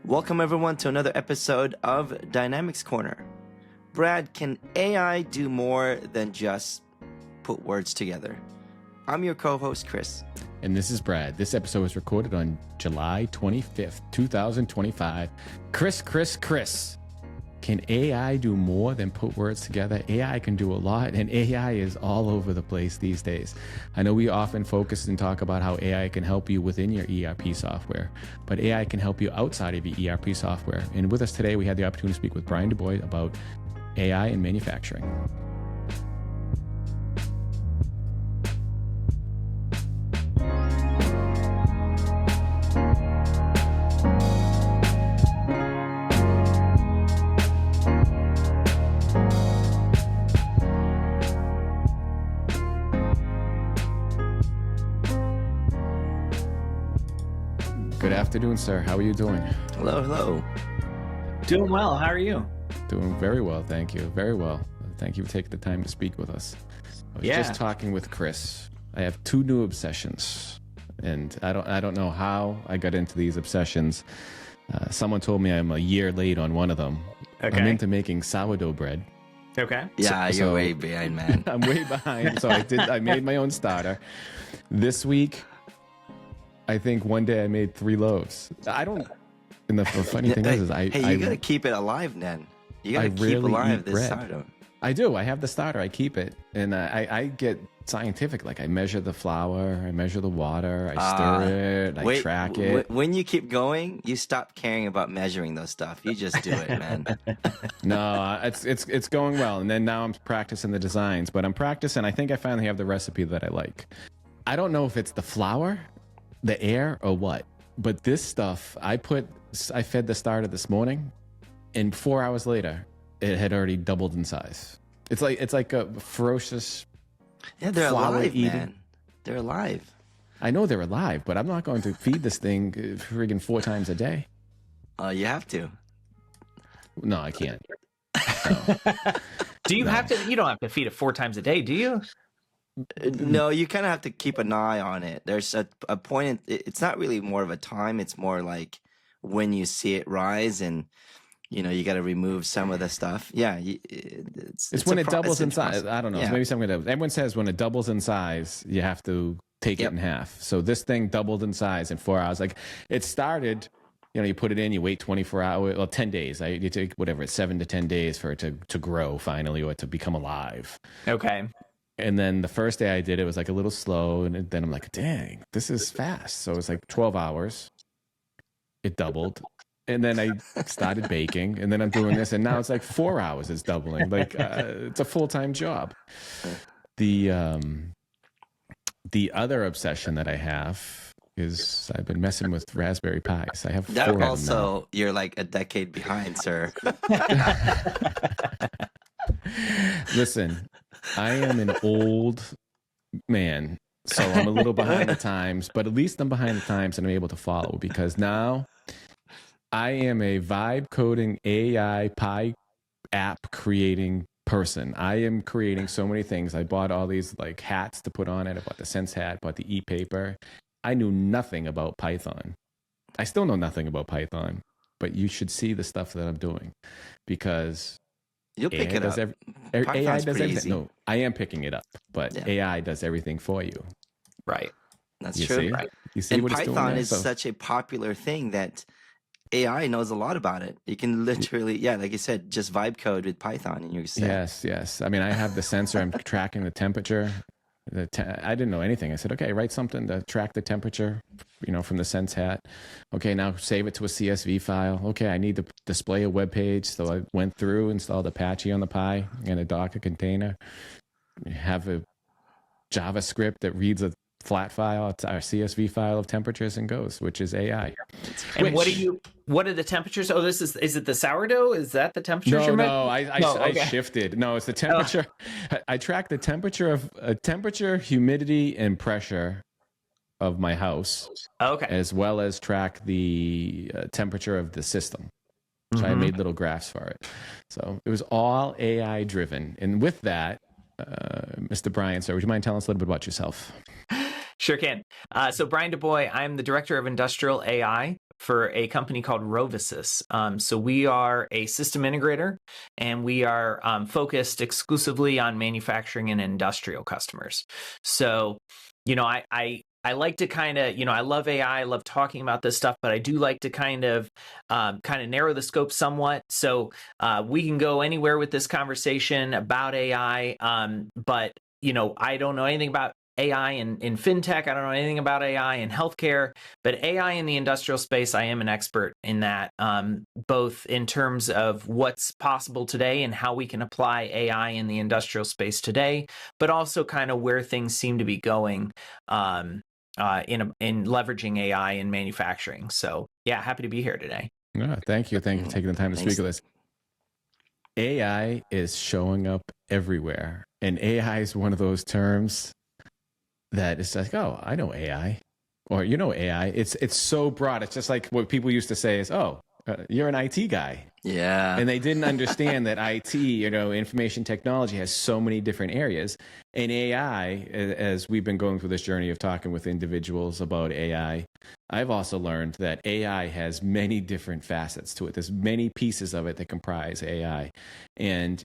Welcome everyone to another episode of Dynamics Corner. Brad, can AI do more than just put words together? I'm your co-host, Kris. And this is Brad. This episode was recorded on July 25th, 2025. Kris. Can AI do more than put words together? AI can do a lot, and AI is all over the place these days. I know we often focus and talk about how AI can help you within your ERP software, but AI can help you outside of your ERP software. And with us today, we had the opportunity to speak with Bryan DeBois about AI in manufacturing. Good afternoon, sir. How are you doing? Hello. Doing well. How are you? Doing very well, thank you. Very well. Thank you for taking the time to speak with us. I was just talking with Kris. I have two new obsessions, and I don't know how I got into these obsessions. Someone told me I'm a year late on one of them. Okay. I'm into making sourdough bread. Okay. Yeah, you're way behind, man. I'm way behind, so I made my own starter. This week, I think one day I made 3 loaves. And the funny thing is you gotta keep it alive, then. You gotta keep alive this sourdough. I do. I have the starter. I keep it, and I get scientific. Like I measure the flour, I measure the water, I stir it, I track it. When you keep going, you stop caring about measuring those stuff. You just do it, man. No, it's going well. And then now I'm practicing the designs, but I'm practicing. I think I finally have the recipe that I like. I don't know if it's the flour, the air, or what, but this stuff I fed the starter this morning, and 4 hours later it had already doubled in size. It's like a ferocious they're alive, eating. Man. They're alive. I know they're alive, but I'm not going to feed this thing friggin' 4 times a day. You have to. No, I can't. No. Do you have to? You don't have to feed it 4 times a day, do you? No, you kind of have to keep an eye on it. There's a point. It's not really more of a time. It's more like when you see it rise, and you got to remove some of the stuff. Yeah, it's when it doubles in size. I don't know. Yeah. Maybe something that everyone says when it doubles in size, you have to take it in half. So this thing doubled in size in 4 hours. Like it started. You put it in, you wait 24 hours, well, 10 days. You take whatever, it's 7 to 10 days for it to grow finally, or to become alive. Okay. And then the first day I did it was like a little slow, and then I'm like, dang, this is fast. So it's like 12 hours. It doubled. And then I started baking, and then I'm doing this, and now it's like 4 hours it's doubling. Like it's a full-time job. The other obsession that I have is I've been messing with Raspberry Pis. I have 4 of them now. You're like a decade behind, sir. Listen, I am an old man, so I'm a little behind the times, but at least I'm behind the times and I'm able to follow, because now I am a vibe coding AI Pi app creating person. I am creating so many things. I bought all these like hats to put on it. I bought the Sense hat, bought the e-paper. I knew nothing about Python. I still know nothing about Python, but you should see the stuff that I'm doing, because you'll pick it up. AI does everything. Easy. No, I am picking it up, but AI does everything for you. Right. That's you true. See? Right. You see and what it's doing Python there? is such a popular thing that AI knows a lot about it. You can literally, like you said, just vibe code with Python and you're set. Yes. I mean, I have the sensor. I'm tracking the temperature. I didn't know anything. I said, okay, write something to track the temperature, from the Sense hat. Okay, now save it to a CSV file. Okay, I need to display a web page. So I went through, installed Apache on the Pi and a Docker container. Have a JavaScript that reads a flat file. It's our CSV file of temperatures and goes, which is AI. And what are the temperatures? Oh, is it the sourdough? Is that the temperature? I shifted. No, it's the temperature. I track the temperature, humidity, and pressure of my house. Okay. As well as track the temperature of the system. So I made little graphs for it. So it was all AI driven. And with that, Mr. Bryan, sir, would you mind telling us a little bit about yourself? Sure can. So Bryan DeBois, I'm the Director of Industrial AI for a company called RoviSys. So we are a system integrator, and we are focused exclusively on manufacturing and industrial customers. So, I like to kind of, I love AI, I love talking about this stuff, but I do like to kind of narrow the scope somewhat. So we can go anywhere with this conversation about AI, but I don't know anything about AI in fintech. I don't know anything about AI in healthcare, but AI in the industrial space, I am an expert in that, both in terms of what's possible today and how we can apply AI in the industrial space today, but also kind of where things seem to be going in leveraging AI in manufacturing. So yeah, happy to be here today. Yeah, thank you. Thank you for taking the time to speak of this. AI is showing up everywhere. And AI is one of those terms that it's like, oh, I know AI. Or AI. It's so broad. It's just like what people used to say is, oh, you're an IT guy. Yeah. And they didn't understand that IT, information technology has so many different areas. And AI, as we've been going through this journey of talking with individuals about AI, I've also learned that AI has many different facets to it. There's many pieces of it that comprise AI. And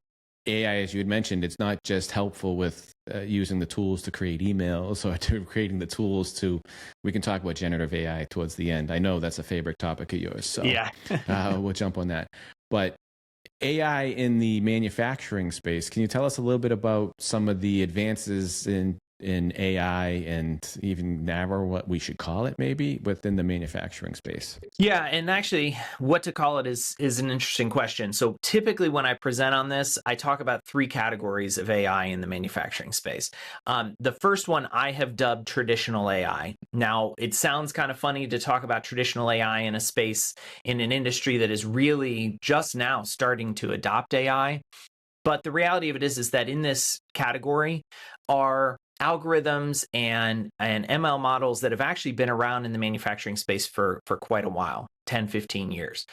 AI, as you had mentioned, it's not just helpful with using the tools to create emails or to creating the tools to, we can talk about generative AI towards the end. I know that's a favorite topic of yours. So yeah. we'll jump on that. But AI in the manufacturing space, can you tell us a little bit about some of the advances in AI and even narrow what we should call it maybe within the manufacturing space? Yeah, and actually what to call it is an interesting question. So typically when I present on this, I talk about 3 categories of AI in the manufacturing space. The first one I have dubbed traditional AI. Now, it sounds kind of funny to talk about traditional AI in a space in an industry that is really just now starting to adopt AI. But the reality of it is that in this category are algorithms and ML models that have actually been around in the manufacturing space for quite a while, 10, 15 years.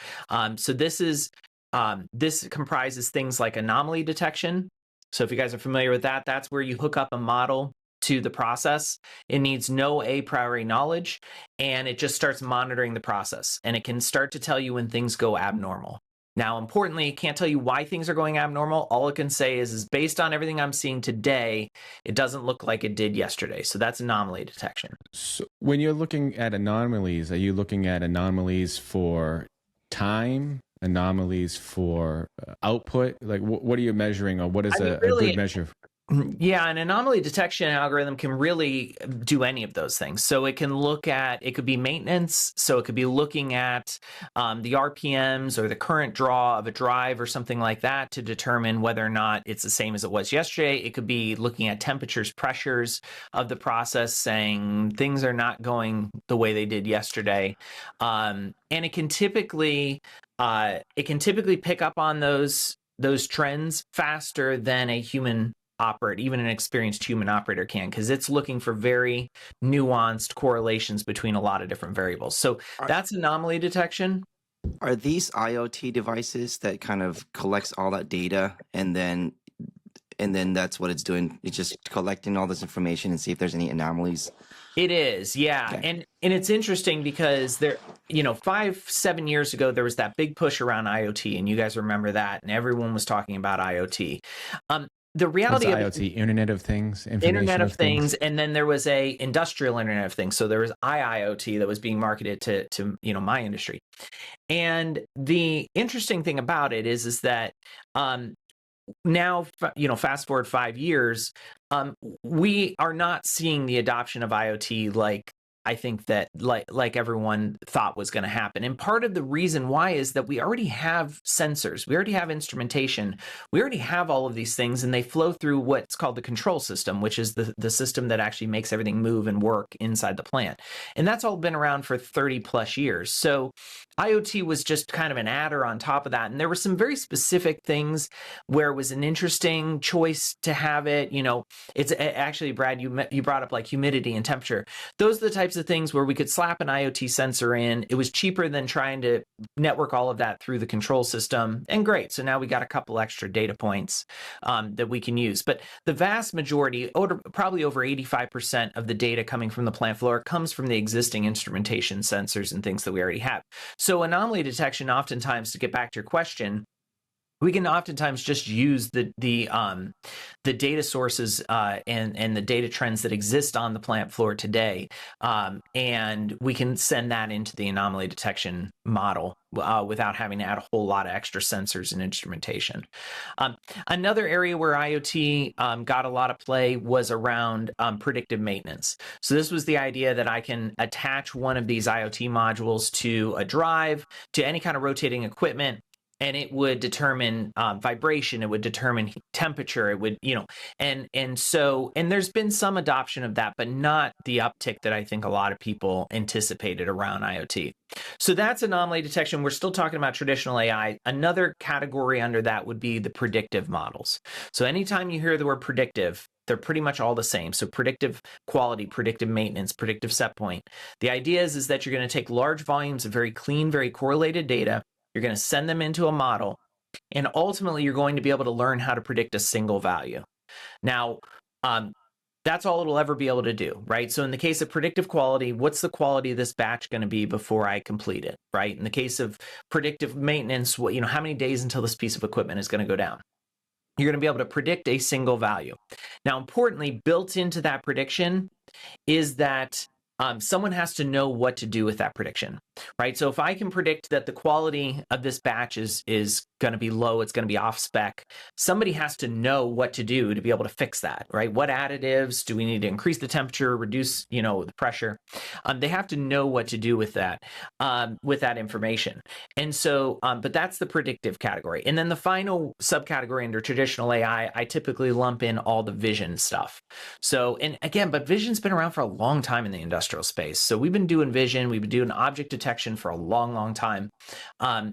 So this comprises things like anomaly detection. So if you guys are familiar with that, that's where you hook up a model to the process. It needs no a priori knowledge, and it just starts monitoring the process. And it can start to tell you when things go abnormal. Now, importantly, it can't tell you why things are going abnormal. All it can say is based on everything I'm seeing today, it doesn't look like it did yesterday. So that's anomaly detection. So when you're looking at anomalies, are you looking at anomalies for time, anomalies for output? Like what are you measuring, or what is a good measure? Yeah, an anomaly detection algorithm can really do any of those things. So it can look at, it could be maintenance. So it could be looking at the RPMs or the current draw of a drive or something like that to determine whether or not it's the same as it was yesterday. It could be looking at temperatures, pressures of the process, saying things are not going the way they did yesterday. And it can typically pick up on those trends faster than a human operator, even an experienced human operator can, because it's looking for very nuanced correlations between a lot of different variables. So that's anomaly detection. Are these IoT devices that kind of collects all that data and then that's what it's doing? It's just collecting all this information and see if there's any anomalies? It is, yeah. Okay. And it's interesting because there, 5-7 years ago, there was that big push around IoT, and you guys remember that, and everyone was talking about IoT. The reality of IoT, Internet of Things, Internet of Things, and then there was a industrial Internet of Things. So there was IIoT that was being marketed to my industry. And the interesting thing about it is that now, fast forward 5 years, we are not seeing the adoption of IoT like I think that like everyone thought was going to happen. And part of the reason why is that we already have sensors, we already have instrumentation, we already have all of these things, and they flow through what's called the control system, which is the system that actually makes everything move and work inside the plant. And that's all been around for 30 plus years. So IoT was just kind of an adder on top of that. And there were some very specific things where it was an interesting choice to have it. It's actually, Brad, you brought up like humidity and temperature. Those are the types types of things where we could slap an IoT sensor in. It was cheaper than trying to network all of that through the control system. And great. So now we got a couple extra data points that we can use. But the vast majority, probably over 85% of the data coming from the plant floor comes from the existing instrumentation sensors and things that we already have. So anomaly detection, oftentimes, to get back to your question, we can oftentimes just use the data sources and the data trends that exist on the plant floor today, and we can send that into the anomaly detection model without having to add a whole lot of extra sensors and instrumentation. Another area where IoT got a lot of play was around predictive maintenance. So this was the idea that I can attach one of these IoT modules to a drive, to any kind of rotating equipment, and it would determine vibration, it would determine temperature, it would, and there's been some adoption of that, but not the uptick that I think a lot of people anticipated around IoT. So that's anomaly detection. We're still talking about traditional AI. Another category under that would be the predictive models. So anytime you hear the word predictive, they're pretty much all the same. So predictive quality, predictive maintenance, predictive set point. The idea is that you're going to take large volumes of very clean, very correlated data. You're going to send them into a model, and ultimately you're going to be able to learn how to predict a single value. Now, that's all it'll ever be able to do, right? So in the case of predictive quality, what's the quality of this batch going to be before I complete it, right? In the case of predictive maintenance, how many days until this piece of equipment is going to go down? You're going to be able to predict a single value. Now, importantly, built into that prediction is that someone has to know what to do with that prediction, right? So if I can predict that the quality of this batch is going to be low, it's going to be off spec, somebody has to know what to do to be able to fix that, right? What additives do we need to increase the temperature, reduce, the pressure? They have to know what to do with that information. And so, but that's the predictive category. And then the final subcategory under traditional AI, I typically lump in all the vision stuff. So, and again, but vision's been around for a long time in the industrial space. So we've been doing vision, we've been doing object detection for a long, long time.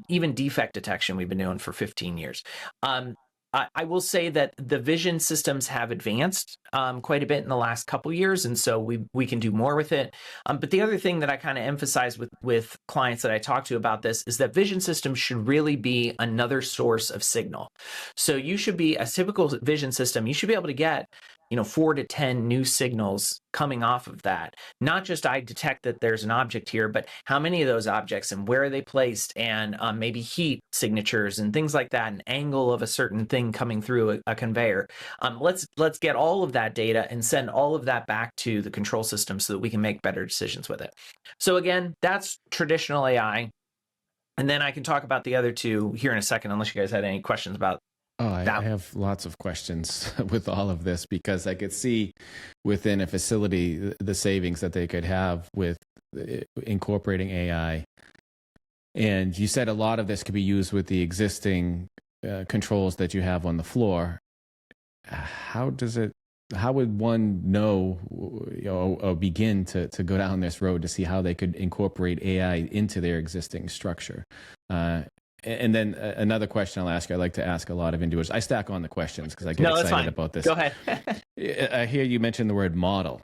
Even defect detection we've been doing for 15 years. I will say that the vision systems have advanced quite a bit in the last couple years, and so we can do more with it. But the other thing that I kind of emphasize with clients that I talk to about this is that vision systems should really be another source of signal. So you should be a typical vision system. You should be able to get 4 to 10 new signals coming off of that. Not just I detect that there's an object here, but how many of those objects and where are they placed, and maybe heat signatures and things like that, an angle of a certain thing coming through a conveyor. Let's get all of that data and send all of that back to the control system so that we can make better decisions with it. So again, that's traditional AI. And then I can talk about the other two here in a second, unless you guys had any questions about. Oh, I have lots of questions with all of this, because I could see within a facility the savings that they could have with incorporating AI. And you said a lot of this could be used with the existing controls that you have on the floor. How would one know, or begin to go down this road to see how they could incorporate AI into their existing structure? And then another question I'll ask you, I like to ask a lot of individuals. I stack on the questions because I get excited about this. Go ahead. I hear you mention the word model.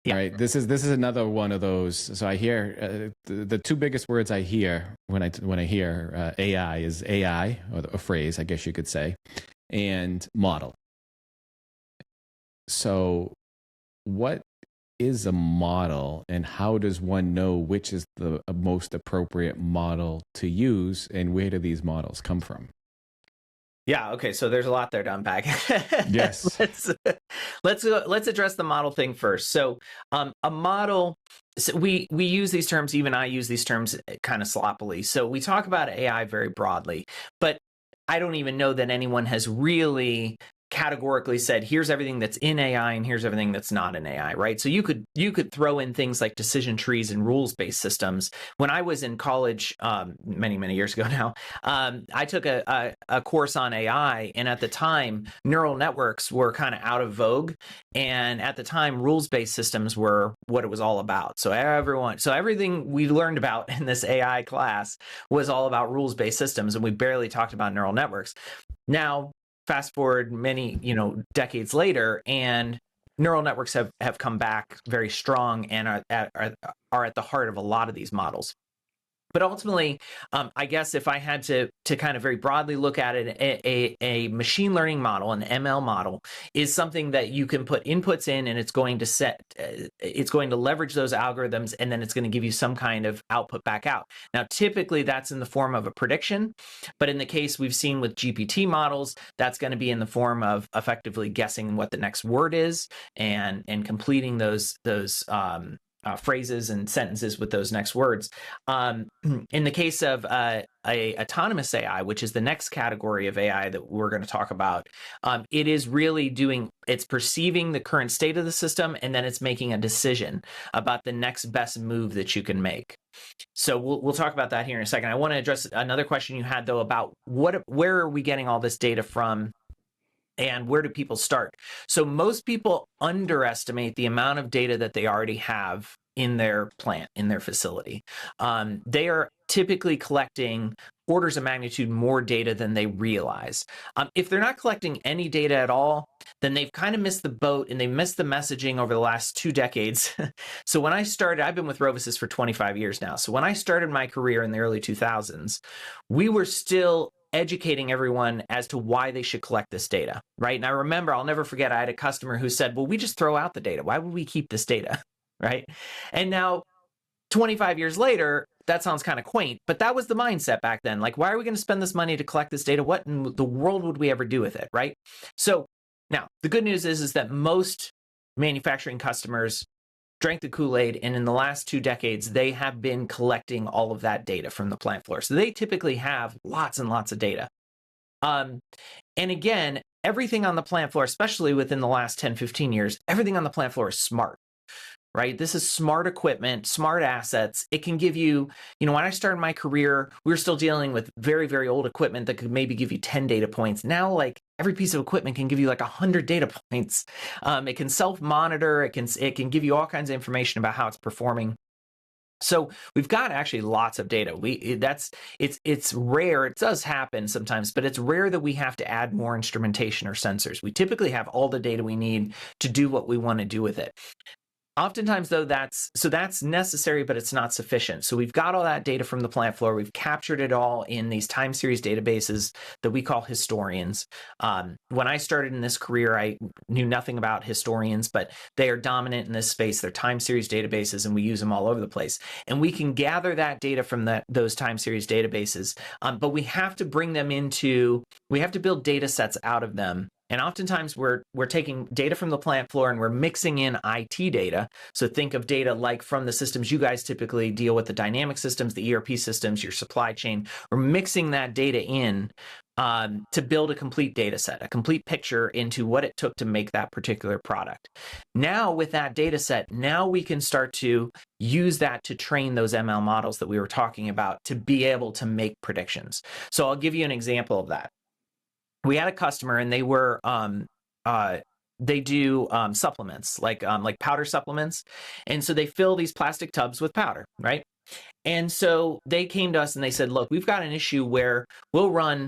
Yeah. Right. This is another one of those. So I hear the two biggest words I hear when I hear AI is AI, or a phrase, I guess you could say, and model. So what is a model, and how does one know which is the most appropriate model to use, and where do these models come from? Yeah. Okay. So there's a lot there to unpack. Yes. Let's address the model thing first. So a model. So we use these terms. Even I use these terms kind of sloppily. So we talk about AI very broadly, but I don't even know that anyone has really categorically said, here's everything that's in AI and here's everything that's not in AI, right? So you could throw in things like decision trees and rules-based systems. When I was in college, many years ago now, I took a course on AI, and at the time, neural networks were kind of out of vogue, and at the time, rules-based systems were what it was all about. So everything we learned about in this AI class was all about rules-based systems, and we barely talked about neural networks. Now, fast forward many, decades later, and neural networks have come back very strong and are at the heart of a lot of these models. But ultimately, I guess if I had to kind of very broadly look at it, a machine learning model, an ML model, is something that you can put inputs in, and it's going to leverage those algorithms, and then it's going to give you some kind of output back out. Now, typically that's in the form of a prediction, but in the case we've seen with GPT models, that's going to be in the form of effectively guessing what the next word is and completing those phrases and sentences with those next words. In the case of a autonomous AI, which is the next category of AI that we're going to talk about, it is really it's perceiving the current state of the system, and then it's making a decision about the next best move that you can make. So we'll talk about that here in a second. I want to address another question you had, though, about where are we getting all this data from? And where do people start? So most people underestimate the amount of data that they already have in their plant, in their facility. They are typically collecting orders of magnitude more data than they realize. If they're not collecting any data at all, then they've kind of missed the boat, and they missed the messaging over the last 2 decades. So when I started, I've been with RoviSys for 25 years now. So when I started my career in the early 2000s, we were still educating everyone as to why they should collect this data, right? And I remember, I'll never forget, I had a customer who said, well, we just throw out the data. Why would we keep this data, right? And now, 25 years later, that sounds kind of quaint, but that was the mindset back then. Like, why are we going to spend this money to collect this data? What in the world would we ever do with it, right? So now, the good news is that most manufacturing customers drank the Kool-Aid, and in the last 2 decades, they have been collecting all of that data from the plant floor. So they typically have lots and lots of data. And again, everything on the plant floor, especially within the last 10, 15 years, everything on the plant floor is smart, right? This is smart equipment, smart assets. It can give you, when I started my career, we were still dealing with very, very old equipment that could maybe give you 10 data points. Now, like, every piece of equipment can give you like 100 data points. It can self-monitor. It can give you all kinds of information about how it's performing. So we've got actually lots of data. It's rare. It does happen sometimes, but it's rare that we have to add more instrumentation or sensors. We typically have all the data we need to do what we want to do with it. Oftentimes, though, that's necessary, but it's not sufficient. So we've got all that data from the plant floor. We've captured it all in these time series databases that we call historians. When I started in this career, I knew nothing about historians, but they are dominant in this space. They're time series databases, and we use them all over the place. And we can gather that data from those time series databases, but we have to bring them we have to build data sets out of them. And oftentimes we're taking data from the plant floor and we're mixing in IT data. So think of data like from the systems you guys typically deal with, the dynamic systems, the ERP systems, your supply chain. We're mixing that data in to build a complete data set, a complete picture into what it took to make that particular product. Now with that data set, now we can start to use that to train those ML models that we were talking about to be able to make predictions. So I'll give you an example of that. We had a customer, and they were they do supplements like powder supplements, and so they fill these plastic tubs with powder, right? And so they came to us and they said, "Look, we've got an issue where we'll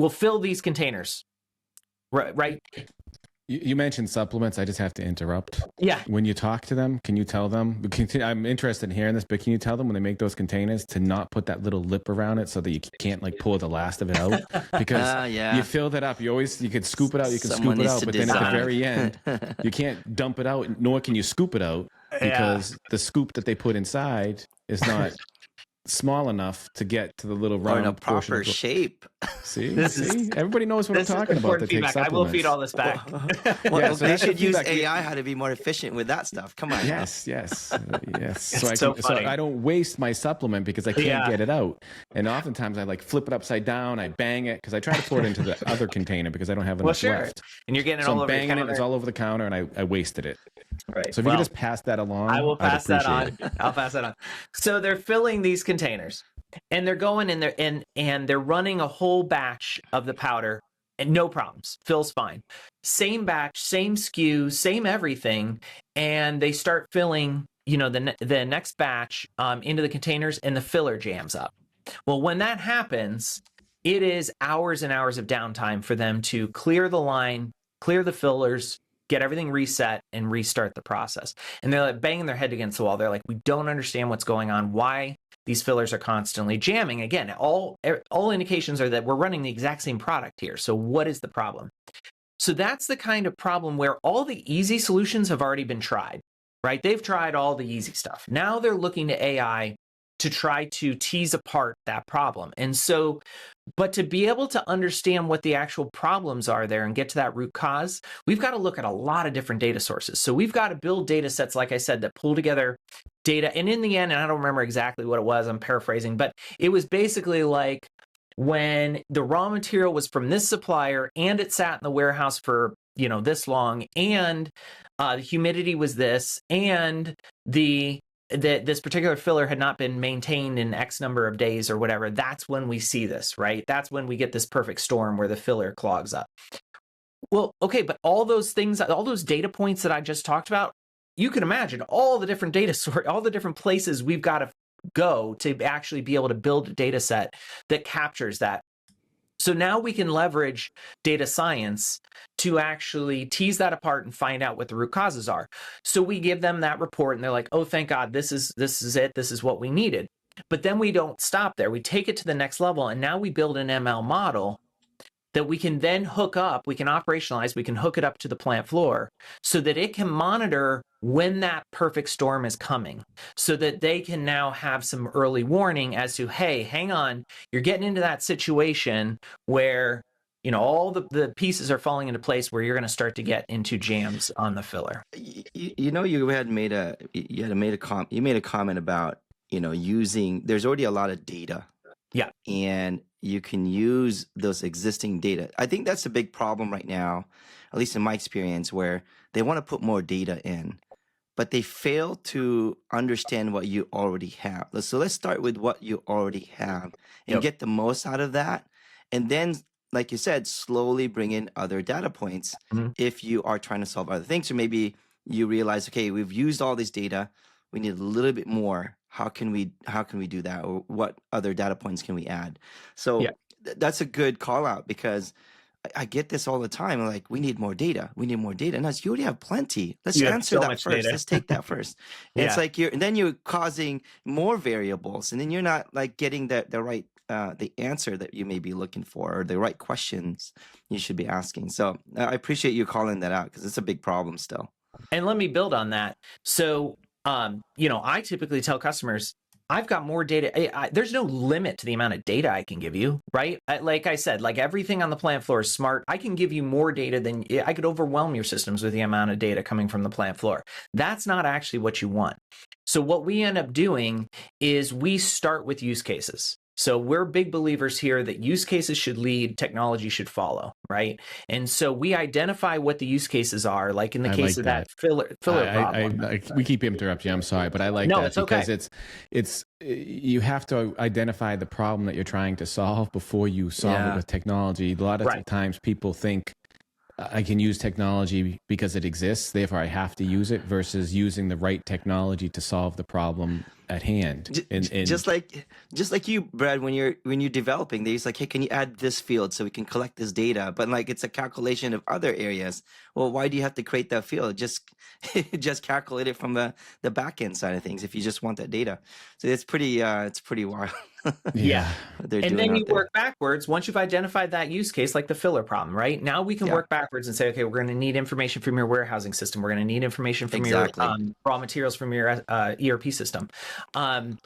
fill these containers, right?" You mentioned supplements. I just have to interrupt. Yeah. When you talk to them, can you tell them? I'm interested in hearing this, but can you tell them when they make those containers to not put that little lip around it so that you can't like pull the last of it out? Because you fill that up. You could scoop it out. You can scoop it out, but then at the very end, you can't dump it out, nor can you scoop it out because the scoop that they put inside is not small enough to get to the little round or in a proper shape. See, everybody knows what I'm talking about. I will feed all this back. So they should use AI how to be more efficient with that stuff. Come on. Yes. So I don't waste my supplement because I can't get it out. And oftentimes I like flip it upside down. I bang it because I try to pour it into the other container because I don't have enough left. And you're getting it so all I'm over the banging counter. it. It's all over the counter, and I wasted it. Right. So if you could just pass that along, I will pass that on. it. I'll pass that on. So they're filling these containers, and they're going in there, and they're running a whole batch of the powder, and no problems. Fills fine. Same batch, same SKU, same everything, and they start filling, the next batch into the containers, and the filler jams up. Well, when that happens, it is hours and hours of downtime for them to clear the line, clear the fillers, get everything reset, and restart the process. And they're like banging their head against the wall. They're like, we don't understand what's going on. Why these fillers are constantly jamming? Again, all indications are that we're running the exact same product here. So what is the problem? So that's the kind of problem where all the easy solutions have already been tried, right? They've tried all the easy stuff. Now they're looking to AI to try to tease apart that problem. And so, but to be able to understand what the actual problems are there and get to that root cause, we've got to look at a lot of different data sources. So we've got to build data sets, like I said, that pull together data. And in the end, and I don't remember exactly what it was, I'm paraphrasing, but it was basically like when the raw material was from this supplier and it sat in the warehouse for, this long, and the humidity was this, and this particular filler had not been maintained in X number of days or whatever, that's when we see this, right? That's when we get this perfect storm where the filler clogs up. Well, okay, but all those things, all those data points that I just talked about, you can imagine all the different all the different places we've got to go to actually be able to build a data set that captures that. So now we can leverage data science to actually tease that apart and find out what the root causes are. So we give them that report and they're like, oh, thank God, this is it. This is what we needed. But then we don't stop there. We take it to the next level. And now we build an ML model that we can then hook up, we can operationalize, we can hook it up to the plant floor so that it can monitor when that perfect storm is coming, so that they can now have some early warning as to, hey, hang on, you're getting into that situation where, all the pieces are falling into place where you're going to start to get into jams on the filler. You made a comment about, there's already a lot of data. Yeah. And you can use those existing data. I think that's a big problem right now, at least in my experience, where they want to put more data in, but they fail to understand what you already have. So let's start with what you already have and get the most out of that. And then, like you said, slowly bring in other data points if you are trying to solve other things. Or maybe you realize, okay, we've used all this data. We need a little bit more. How can we do that? Or what other data points can we add? So that's a good call out, because I get this all the time. Like, we need more data. We need more data. And you already have plenty. Let's answer that first. Data. Let's take that first. And it's like then you're causing more variables, and then you're not like getting the right the answer that you may be looking for, or the right questions you should be asking. So I appreciate you calling that out, because it's a big problem still. And let me build on that. So I typically tell customers, I've got more data. There's no limit to the amount of data I can give you, right? Like I said, like everything on the plant floor is smart. I can give you more data than I could overwhelm your systems with the amount of data coming from the plant floor. That's not actually what you want. So what we end up doing is we start with use cases. So we're big believers here that use cases should lead, technology should follow, right? And so we identify what the use cases are, like in the case of that filler problem. We keep interrupting you. I'm sorry, but I like that because it's you have to identify the problem that you're trying to solve before you solve it with technology. A lot of times people think, I can use technology because it exists, therefore I have to use it, versus using the right technology to solve the problem at hand. Just like you, Brad, when you're developing, they're like, hey, can you add this field so we can collect this data? But like, it's a calculation of other areas. Well, why do you have to create that field? Just calculate it from the back end side of things if you just want that data. So it's pretty wild. Yeah. And then you work backwards. Once you've identified that use case, like the filler problem, right? Now we can work backwards and say, okay, we're going to need information from your warehousing system. We're going to need information from your raw materials from your ERP system. So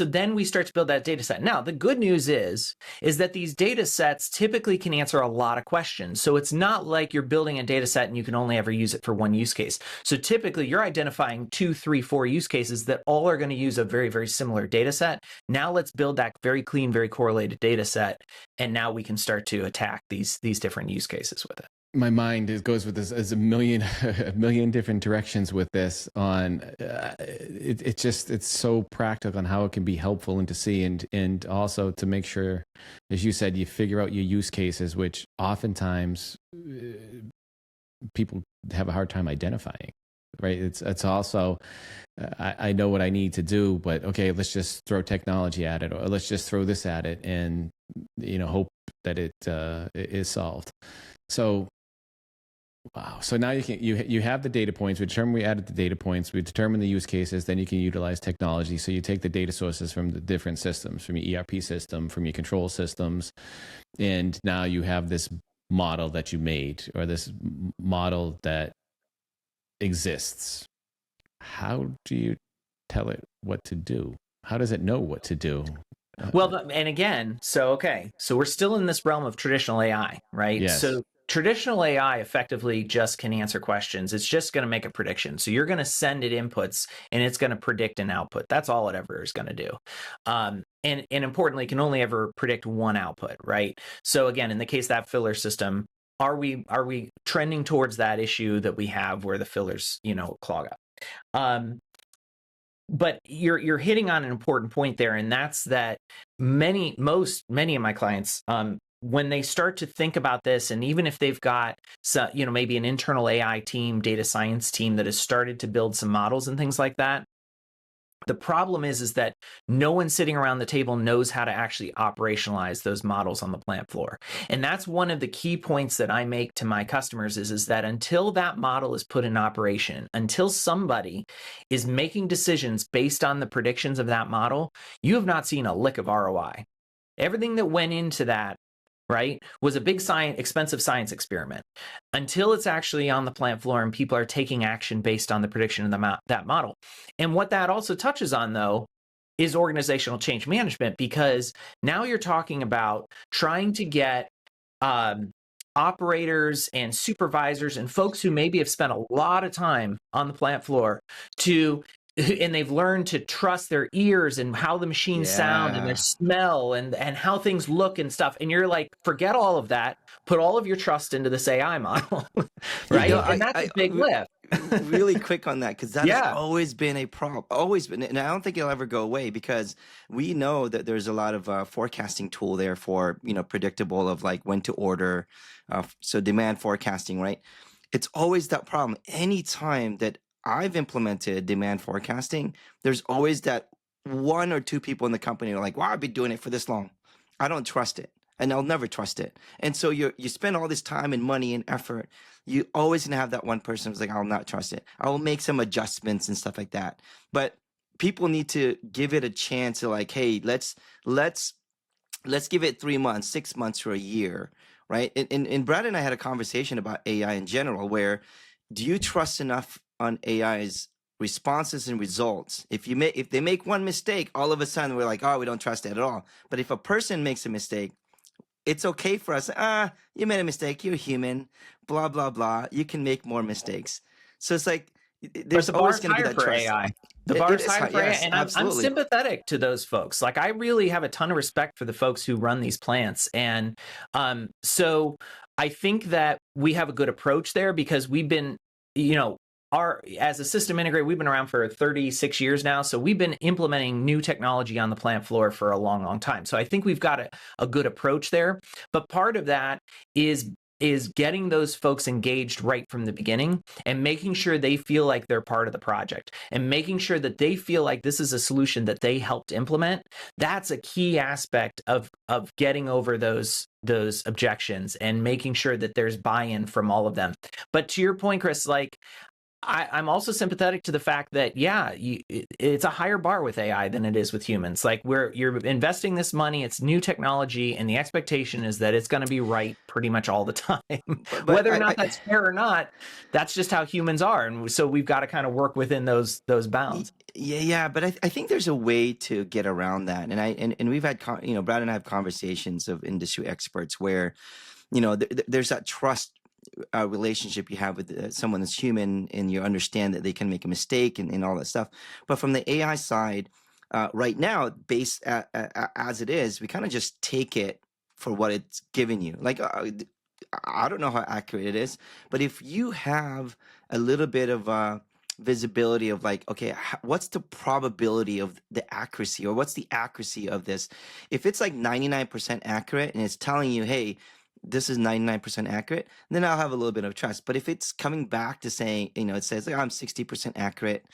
then we start to build that data set. Now, the good news is that these data sets typically can answer a lot of questions. So it's not like you're building a data set and you can only ever use it for one use case. So typically you're identifying 2, 3, 4 use cases that all are going to use a very, very similar data set. Now let's build that very clean, very correlated data set. And now we can start to attack these different use cases with it. My mind goes with this as a million different directions with this on it's so practical on how it can be helpful and to see and also to make sure, as you said, you figure out your use cases, which oftentimes people have a hard time identifying. right? It's also I know what I need to do, but okay, let's just throw technology at it, or let's just throw this at it, and hope that it is solved. So wow. So now you have the data points. We added the data points. We determine the use cases. Then you can utilize technology. So you take the data sources from the different systems, from your ERP system, from your control systems, and now you have this model that you made, or this model that exists. How do you tell it what to do? How does it know what to do? Well, and again, so we're still in this realm of traditional AI, right? Yes. So traditional AI effectively just can answer questions. It's just going to make a prediction. So you're going to send it inputs and it's going to predict an output. That's all it ever is going to do. And importantly, it can only ever predict one output, right? So again, in the case of that filler system, are we trending towards that issue that we have where the fillers, clog up? But you're hitting on an important point there, and that's that many of my clients, when they start to think about this, and even if they've got maybe an internal AI team, data science team that has started to build some models and things like that, the problem is that no one sitting around the table knows how to actually operationalize those models on the plant floor. And that's one of the key points that I make to my customers is that until that model is put in operation, until somebody is making decisions based on the predictions of that model, you have not seen a lick of ROI. Everything that went into that, right, was a big expensive science experiment until it's actually on the plant floor and people are taking action based on the prediction of that model. And what that also touches on, though, is organizational change management, because now you're talking about trying to get operators and supervisors and folks who maybe have spent a lot of time on the plant floor and they've learned to trust their ears and how the machines sound and their smell and how things look and stuff. And you're like, forget all of that. Put all of your trust into this AI model, right? And that's a big lift. Really quick on that, because that has always been a problem, always been, and I don't think it'll ever go away, because we know that there's a lot of forecasting tool there for, predictable of like when to order. So demand forecasting, right? It's always that problem. Anytime that I've implemented demand forecasting, there's always that one or two people in the company who are like, wow, I've been doing it for this long. I don't trust it, and I'll never trust it. And so you spend all this time and money and effort. You always gonna have that one person who's like, I'll not trust it. I will make some adjustments and stuff like that. But people need to give it a chance to like, hey, let's give it 3 months, 6 months, or a year, right? And Brad and I had a conversation about AI in general, where do you trust enough on AI's responses and results? If they make one mistake, all of a sudden we're like, oh, we don't trust it at all. But if a person makes a mistake, it's okay for us. You made a mistake. You're human. Blah blah blah. You can make more mistakes. So it's like there's always going to be that trust. AI. The bar is higher for AI, yes, and I'm sympathetic to those folks. Like, I really have a ton of respect for the folks who run these plants, and so I think that we have a good approach there, because we've been, as a system integrator, we've been around for 36 years now. So we've been implementing new technology on the plant floor for a long, long time. So I think we've got a good approach there. But part of that is getting those folks engaged right from the beginning and making sure they feel like they're part of the project and making sure that they feel like this is a solution that they helped implement. That's a key aspect of getting over those objections and making sure that there's buy-in from all of them. But to your point, Kris, like, I'm also sympathetic to the fact that, it's a higher bar with AI than it is with humans. Like, you're investing this money, it's new technology, and the expectation is that it's going to be right pretty much all the time. But whether or not that's fair or not, that's just how humans are. And so we've got to kind of work within those bounds. Yeah, but I think there's a way to get around that. And we've had, Brad and I have conversations of industry experts where, there's that trust relationship you have with someone that's human, and you understand that they can make a mistake and all that stuff. But from the AI side, right now, based as it is, we kind of just take it for what it's giving you. Like, I don't know how accurate it is, but if you have a little bit of visibility of like, okay, what's the probability of the accuracy, or what's the accuracy of this? If it's like 99% accurate and it's telling you, hey, this is 99% accurate, then I'll have a little bit of trust. But if it's coming back to saying, it says like I'm 60% accurate,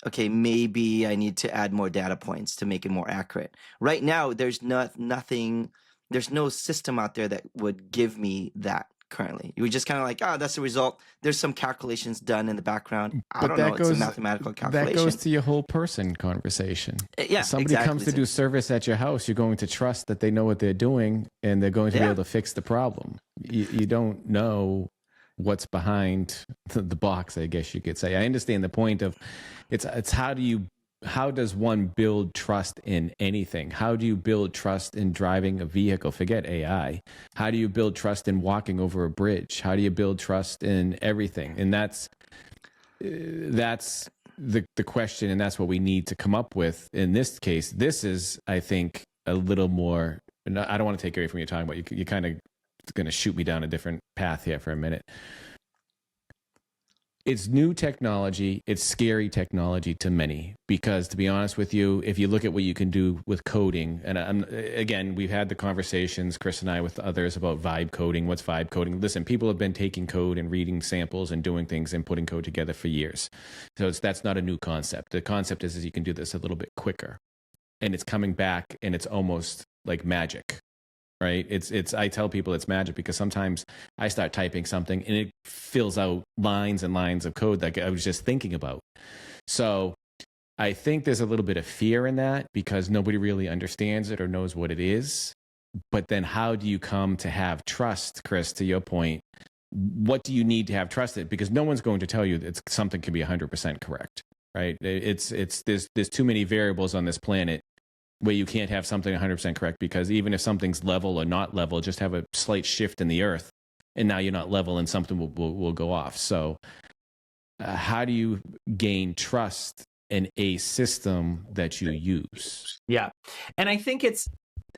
okay, maybe I need to add more data points to make it more accurate. Right now, there's nothing, there's no system out there that would give me that currently. You would just kind of like, that's the result. There's some calculations done in the background. I don't know. It's a mathematical calculation. That goes to your whole person conversation. Yeah, somebody comes to do service at your house, you're going to trust that they know what they're doing and they're going to be able to fix the problem. You don't know what's behind the box, I guess you could say. I understand the point of it's how does one build trust in anything? How do you build trust in driving a vehicle? Forget AI. How do you build trust in walking over a bridge? How do you build trust in everything? And that's the question, and that's what we need to come up with in this case. This is, I think, a little more, I don't want to take away from what you're talking about. You kind of going to shoot me down a different path here for a minute. It's new technology. It's scary technology to many because, to be honest with you, if you look at what you can do with coding, and again, we've had the conversations, Kris and I, with others about vibe coding. What's vibe coding? Listen, people have been taking code and reading samples and doing things and putting code together for years. So that's not a new concept. The concept is you can do this a little bit quicker, and it's coming back, and it's almost like magic. Right? It's I tell people it's magic because sometimes I start typing something and it fills out lines and lines of code that I was just thinking about. So I think there's a little bit of fear in that because nobody really understands it or knows what it is. But then how do you come to have trust, Kris, to your point? What do you need to have trust in? Because no one's going to tell you that something can be 100% correct, right? There's too many variables on this planet where you can't have something 100% correct, because even if something's level or not level, just have a slight shift in the earth and now you're not level and something will go off. So how do you gain trust in a system that you use? Yeah. And I think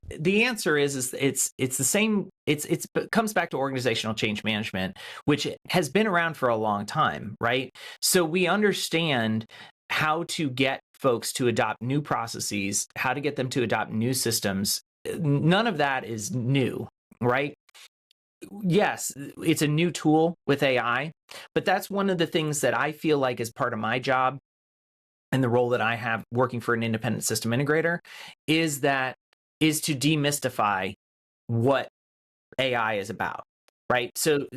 the answer is it's the same. It comes back to organizational change management, which has been around for a long time, right? So we understand how to get folks to adopt new processes, how to get them to adopt new systems. None of that is new, right? Yes, it's a new tool with AI, but that's one of the things that I feel like is part of my job and the role that I have working for an independent system integrator is to demystify what AI is about. Right. So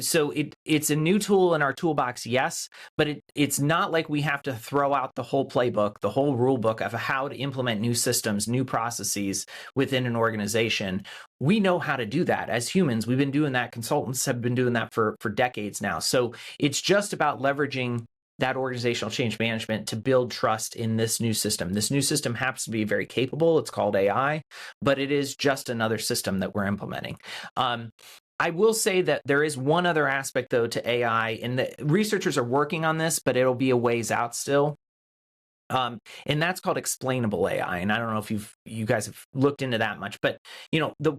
it's a new tool in our toolbox, yes, but it's not like we have to throw out the whole playbook, the whole rule book of how to implement new systems, new processes within an organization. We know how to do that as humans. We've been doing that. Consultants have been doing that for decades now. So it's just about leveraging that organizational change management to build trust in this new system. This new system happens to be very capable. It's called AI, but it is just another system that we're implementing. I will say that there is one other aspect, though, to AI, and the researchers are working on this, but it'll be a ways out still. And that's called explainable AI. And I don't know if you guys have looked into that much, but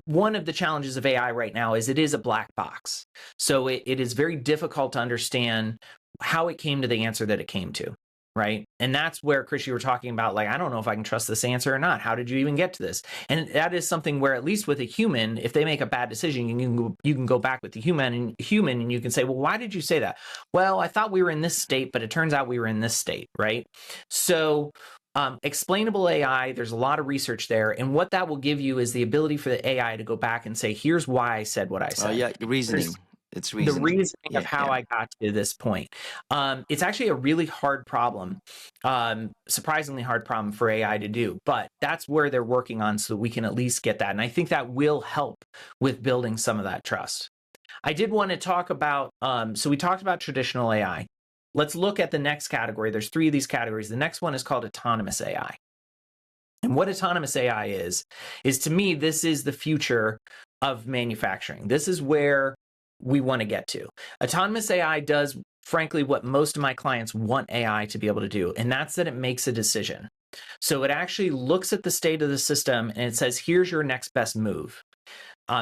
one of the challenges of AI right now is it is a black box. So it is very difficult to understand how it came to the answer that it came to. Right. And that's where, Kris, you were talking about, like, I don't know if I can trust this answer or not. How did you even get to this? And that is something where, at least with a human, if they make a bad decision, you can go back with the human and you can say, well, why did you say that? Well, I thought we were in this state, but it turns out we were in this state. Right. So explainable AI, there's a lot of research there. And what that will give you is the ability for the AI to go back and say, here's why I said what I said. Oh, yeah. Reasoning. It's reasoning. The reasoning of how I got to this point. It's actually a really hard problem, surprisingly hard problem for AI to do, but that's where they're working on so that we can at least get that. And I think that will help with building some of that trust. I did want to talk about, so we talked about traditional AI. Let's look at the next category. There's 3 of these categories. The next one is called autonomous AI. And what autonomous AI is to me, this is the future of manufacturing. This is where we want to get to. Autonomous AI does, frankly, what most of my clients want AI to be able to do, and that's that it makes a decision. So it actually looks at the state of the system and it says, here's your next best move.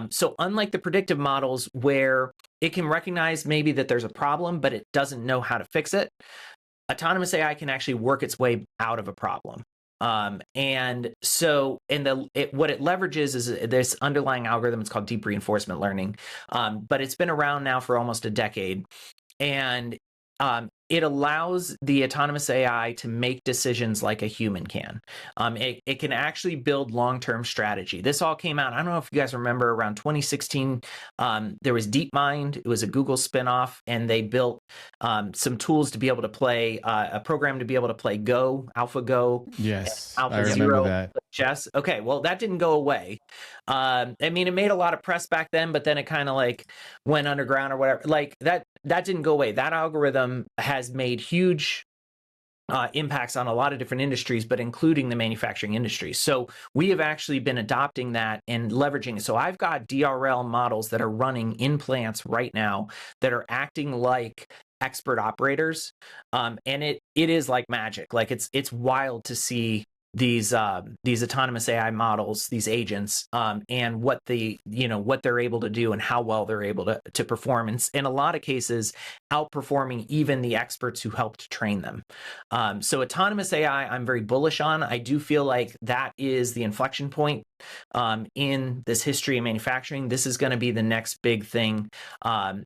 So unlike the predictive models where it can recognize maybe that there's a problem, but it doesn't know how to fix it, autonomous AI can actually work its way out of a problem. And so, what it leverages is this underlying algorithm. It's called deep reinforcement learning, but it's been around now for almost a decade, and it allows the autonomous AI to make decisions like a human can. It can actually build long-term strategy. This all came out, I don't know if you guys remember, around 2016, there was DeepMind. It was a Google spinoff, and they built some tools to be able to play, a program to be able to play Go, AlphaGo, Yes, Alpha I remember Zero, that. chess. Okay, well, that didn't go away. I mean, it made a lot of press back then, but then it kind of like went underground or whatever. Like that didn't go away. That algorithm has made huge impacts on a lot of different industries, but including the manufacturing industry. So we have actually been adopting that and leveraging it. So I've got DRL models that are running in plants right now that are acting like expert operators, and it is like magic. Like it's wild to see these autonomous AI models, these agents, and what they're able to do and how well they're able to perform, and in a lot of cases outperforming even the experts who helped train them. So autonomous AI, I'm very bullish on. I do feel like that is the inflection point in this history of manufacturing. This is going to be the next big thing,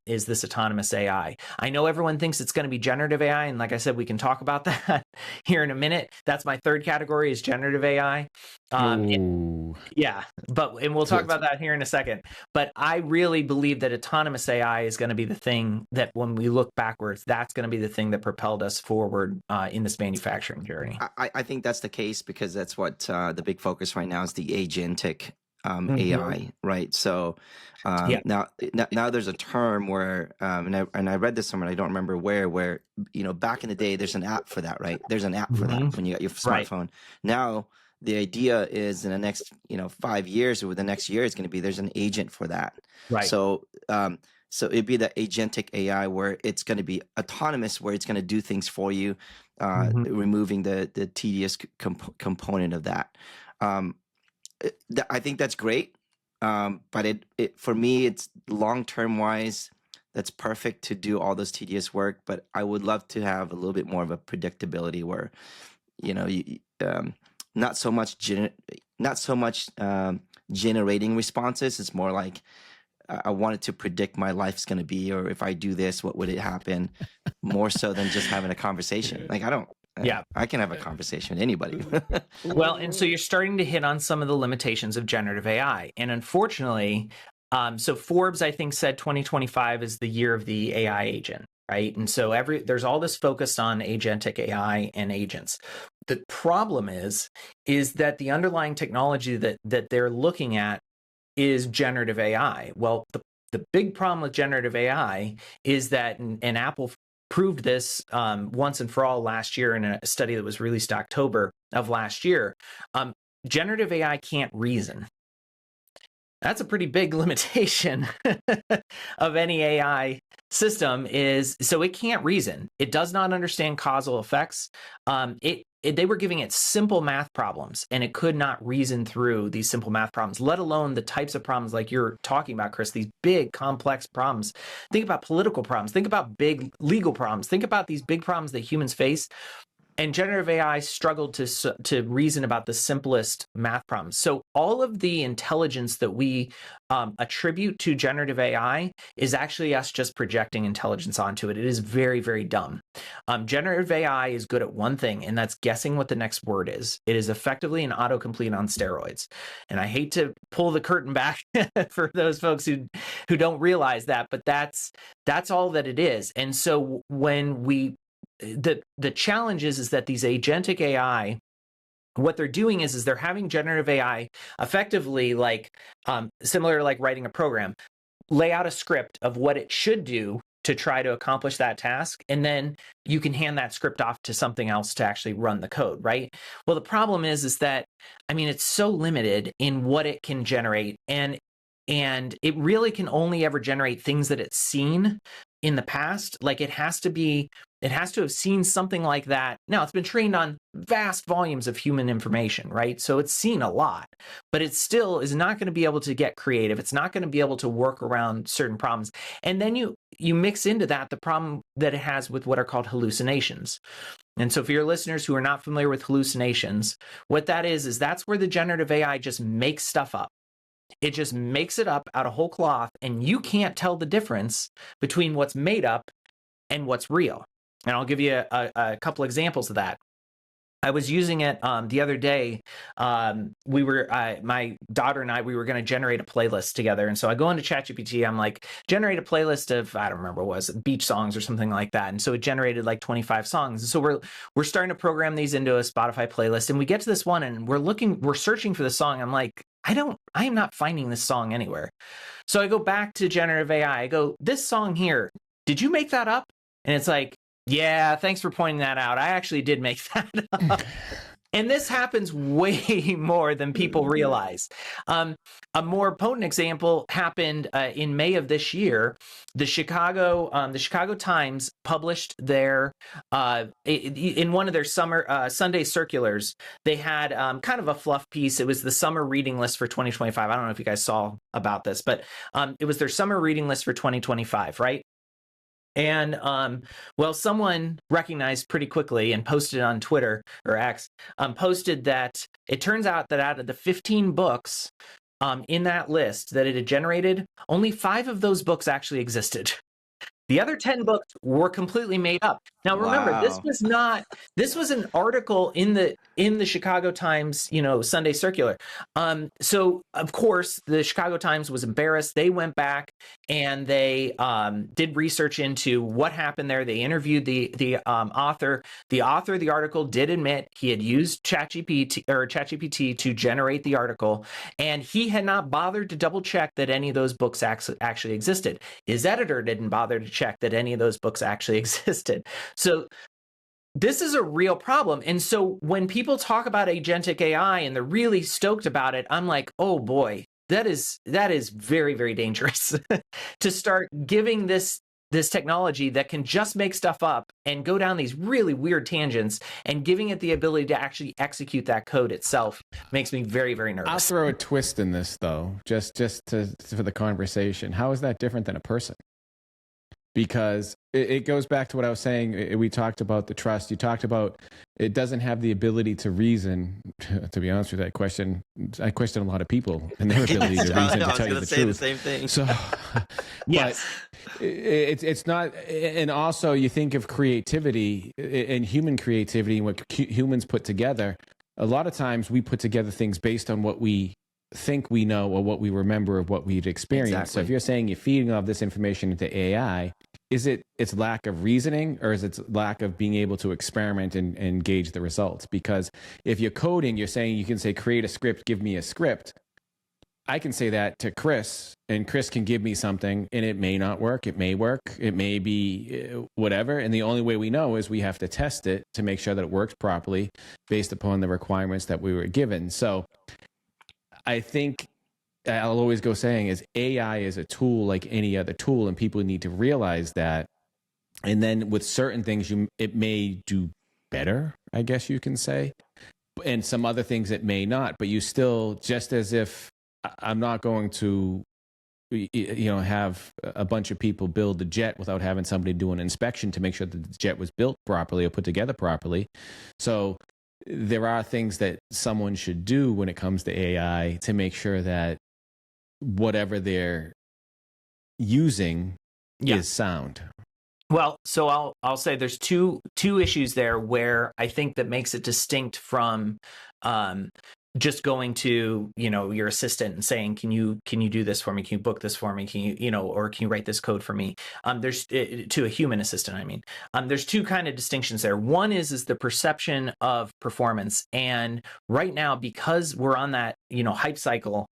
is this autonomous AI. I know everyone thinks it's going to be generative AI, and like I said, we can talk about that here in a minute. That's my third category, is generative AI. Yeah, and we'll talk about that here in a second. But I really believe that autonomous AI is going to be the thing that, when we look backwards, that's going to be the thing that propelled us forward in this manufacturing journey. I think that's the case, because that's what the big focus right now is, the agentic AI, right? So now there's a term where, and I read this somewhere, I don't remember where, back in the day, there's an app for that, right? There's an app for that when you got your smartphone. Right. Now the idea is, in the next 5 years, or the next year, is going to be, there's an agent for that. Right. So it'd be the agentic AI, where it's going to be autonomous, where it's going to do things for you, removing the tedious component of that. I think that's great, but it for me, it's long-term wise, that's perfect to do all this tedious work. But I would love to have a little bit more of a predictability, where not so much generating responses. It's more like, I wanted to predict my life's going to be, or if I do this, what would it happen? More so than just having a conversation. Like, I can have a conversation with anybody. Well, and so you're starting to hit on some of the limitations of generative AI. And unfortunately, so Forbes, I think, said 2025 is the year of the AI agent, right? And so there's all this focus on agentic AI and agents. The problem is that the underlying technology that they're looking at is generative AI. Well, the big problem with generative AI is that, and Apple proved this once and for all last year in a study that was released October of last year, generative AI can't reason. That's a pretty big limitation of any AI system, so it can't reason. It does not understand causal effects. They were giving it simple math problems, and it could not reason through these simple math problems, let alone the types of problems like you're talking about, Kris, these big complex problems. Think about political problems, think about big legal problems, think about these big problems that humans face. And generative AI struggled to reason about the simplest math problems. So all of the intelligence that we attribute to generative AI is actually us just projecting intelligence onto it. It is very, very dumb. Generative AI is good at one thing, and that's guessing what the next word is. It is effectively an autocomplete on steroids. And I hate to pull the curtain back for those folks who don't realize that, but that's all that it is. And so when the challenge is that these agentic AI, what they're doing is they're having generative AI effectively, like similar to like writing a program, lay out a script of what it should do to try to accomplish that task, and then you can hand that script off to something else to actually run the code, right? Well, the problem is that, I mean, it's so limited in what it can generate, and it really can only ever generate things that it's seen in the past. Like it has to have seen something like that. Now, it's been trained on vast volumes of human information, right? So it's seen a lot, but it still is not going to be able to get creative. It's not going to be able to work around certain problems. And then you mix into that the problem that it has with what are called hallucinations. And so for your listeners who are not familiar with hallucinations, what that is that's where the generative AI just makes stuff up. It just makes it up out of whole cloth, and you can't tell the difference between what's made up and what's real. And I'll give you a couple examples of that. I was using it the other day. My daughter and I, we were going to generate a playlist together. And so I go into ChatGPT. I'm like, generate a playlist of, I don't remember what it was, beach songs or something like that. And so it generated like 25 songs. And so we're starting to program these into a Spotify playlist. And we get to this one and we're searching for the song. I'm like, I am not finding this song anywhere. So I go back to generative AI. I go, this song here, did you make that up? And it's like, yeah, thanks for pointing that out. I actually did make that up. And this happens way more than people realize. A more potent example happened in May of this year. The Chicago Times published their in one of their summer Sunday circulars. They had kind of a fluff piece. It was the summer reading list for 2025. I don't know if you guys saw about this, but it was their summer reading list for 2025, right? And well, someone recognized pretty quickly and posted on Twitter or X, posted that it turns out that out of the 15 books in that list that it had generated, only 5 of those books actually existed. The other 10 books were completely made up. Now, remember, this was an article in the Chicago Times, Sunday circular. So of course the Chicago Times was embarrassed. They went back and they did research into what happened there. They interviewed the author. The author of the article did admit he had used ChatGPT to generate the article, and he had not bothered to double check that any of those books actually existed. His editor didn't bother to check that any of those books actually existed. So this is a real problem. And so when people talk about agentic AI and they're really stoked about it, I'm like, oh boy, that is very, very dangerous to start giving this technology that can just make stuff up and go down these really weird tangents, and giving it the ability to actually execute that code itself makes me very, very nervous. I'll throw a twist in this though, just for the conversation. How is that different than a person? Because it goes back to what I was saying. We talked about the trust. You talked about it doesn't have the ability to reason. To be honest with you, I question a lot of people and their ability to reason, to tell you the truth. The same thing. So, yes, but it's not. And also, you think of creativity and human creativity and what humans put together. A lot of times, we put together things based on what we think we know or what we remember of what we'd experienced. Exactly. So if you're saying you're feeding all this information into AI, is it its lack of reasoning, or is it lack of being able to experiment and gauge the results? Because if you're coding, you're saying, you can say, create a script, give me a script. I can say that to Kris, and Kris can give me something, and it may not work. It may work. It may be whatever. And the only way we know is we have to test it to make sure that it works properly based upon the requirements that we were given. So I think I'll always go saying is AI is a tool like any other tool, and people need to realize that. And then with certain things, it may do better, I guess you can say, and some other things it may not. But you still, just as if I'm not going to, have a bunch of people build the jet without having somebody do an inspection to make sure that the jet was built properly or put together properly. So there are things that someone should do when it comes to AI to make sure that whatever they're using is sound. Well, so I'll say there's two issues there where I think that makes it distinct from just going to your assistant and saying, can you do this for me? Can you book this for me? Can you or can you write this code for me? There's to a human assistant. I mean, there's two kind of distinctions there. One is the perception of performance, and right now, because we're on that hype cycle,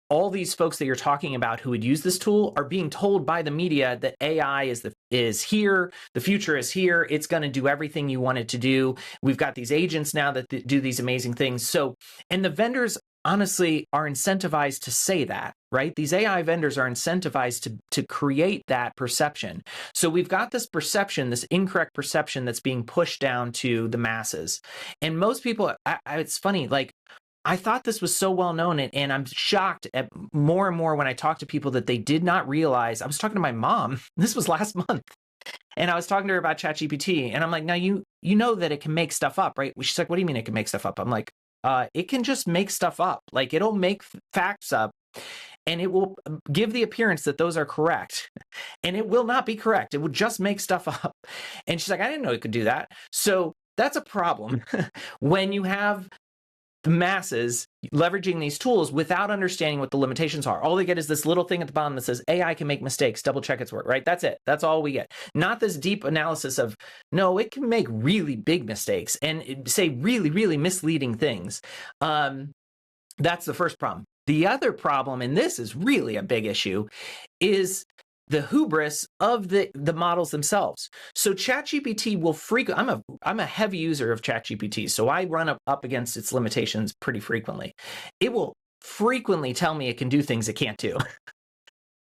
all these folks that you're talking about who would use this tool are being told by the media that AI is here, the future is here, it's going to do everything you want it to do. We've got these agents now that do these amazing things. So, and the vendors honestly are incentivized to say that, right? These AI vendors are incentivized to create that perception. So we've got this perception, this incorrect perception that's being pushed down to the masses. And most people, it's funny, like, I thought this was so well known, and I'm shocked at more and more when I talk to people that they did not realize. I was talking to my mom, this was last month, And I was talking to her about ChatGPT, and I'm like, now you know that it can make stuff up, right? She's like, what do you mean it can make stuff up? I'm like, it can just make stuff up. Like it'll make facts up, and it will give the appearance that those are correct, and it will not be correct. It will just make stuff up. And she's like, I didn't know it could do that. So that's a problem when you have the masses leveraging these tools without understanding what the limitations are. All they get is this little thing at the bottom that says AI can make mistakes, double check its work, right? That's it. That's all we get. Not this deep analysis of, no, it can make really big mistakes and say really, really misleading things. That's the first problem. The other problem, and this is really a big issue, is the hubris of the models themselves. So ChatGPT will I'm a heavy user of ChatGPT, so I run up against its limitations pretty frequently. It will frequently tell me it can do things it can't do.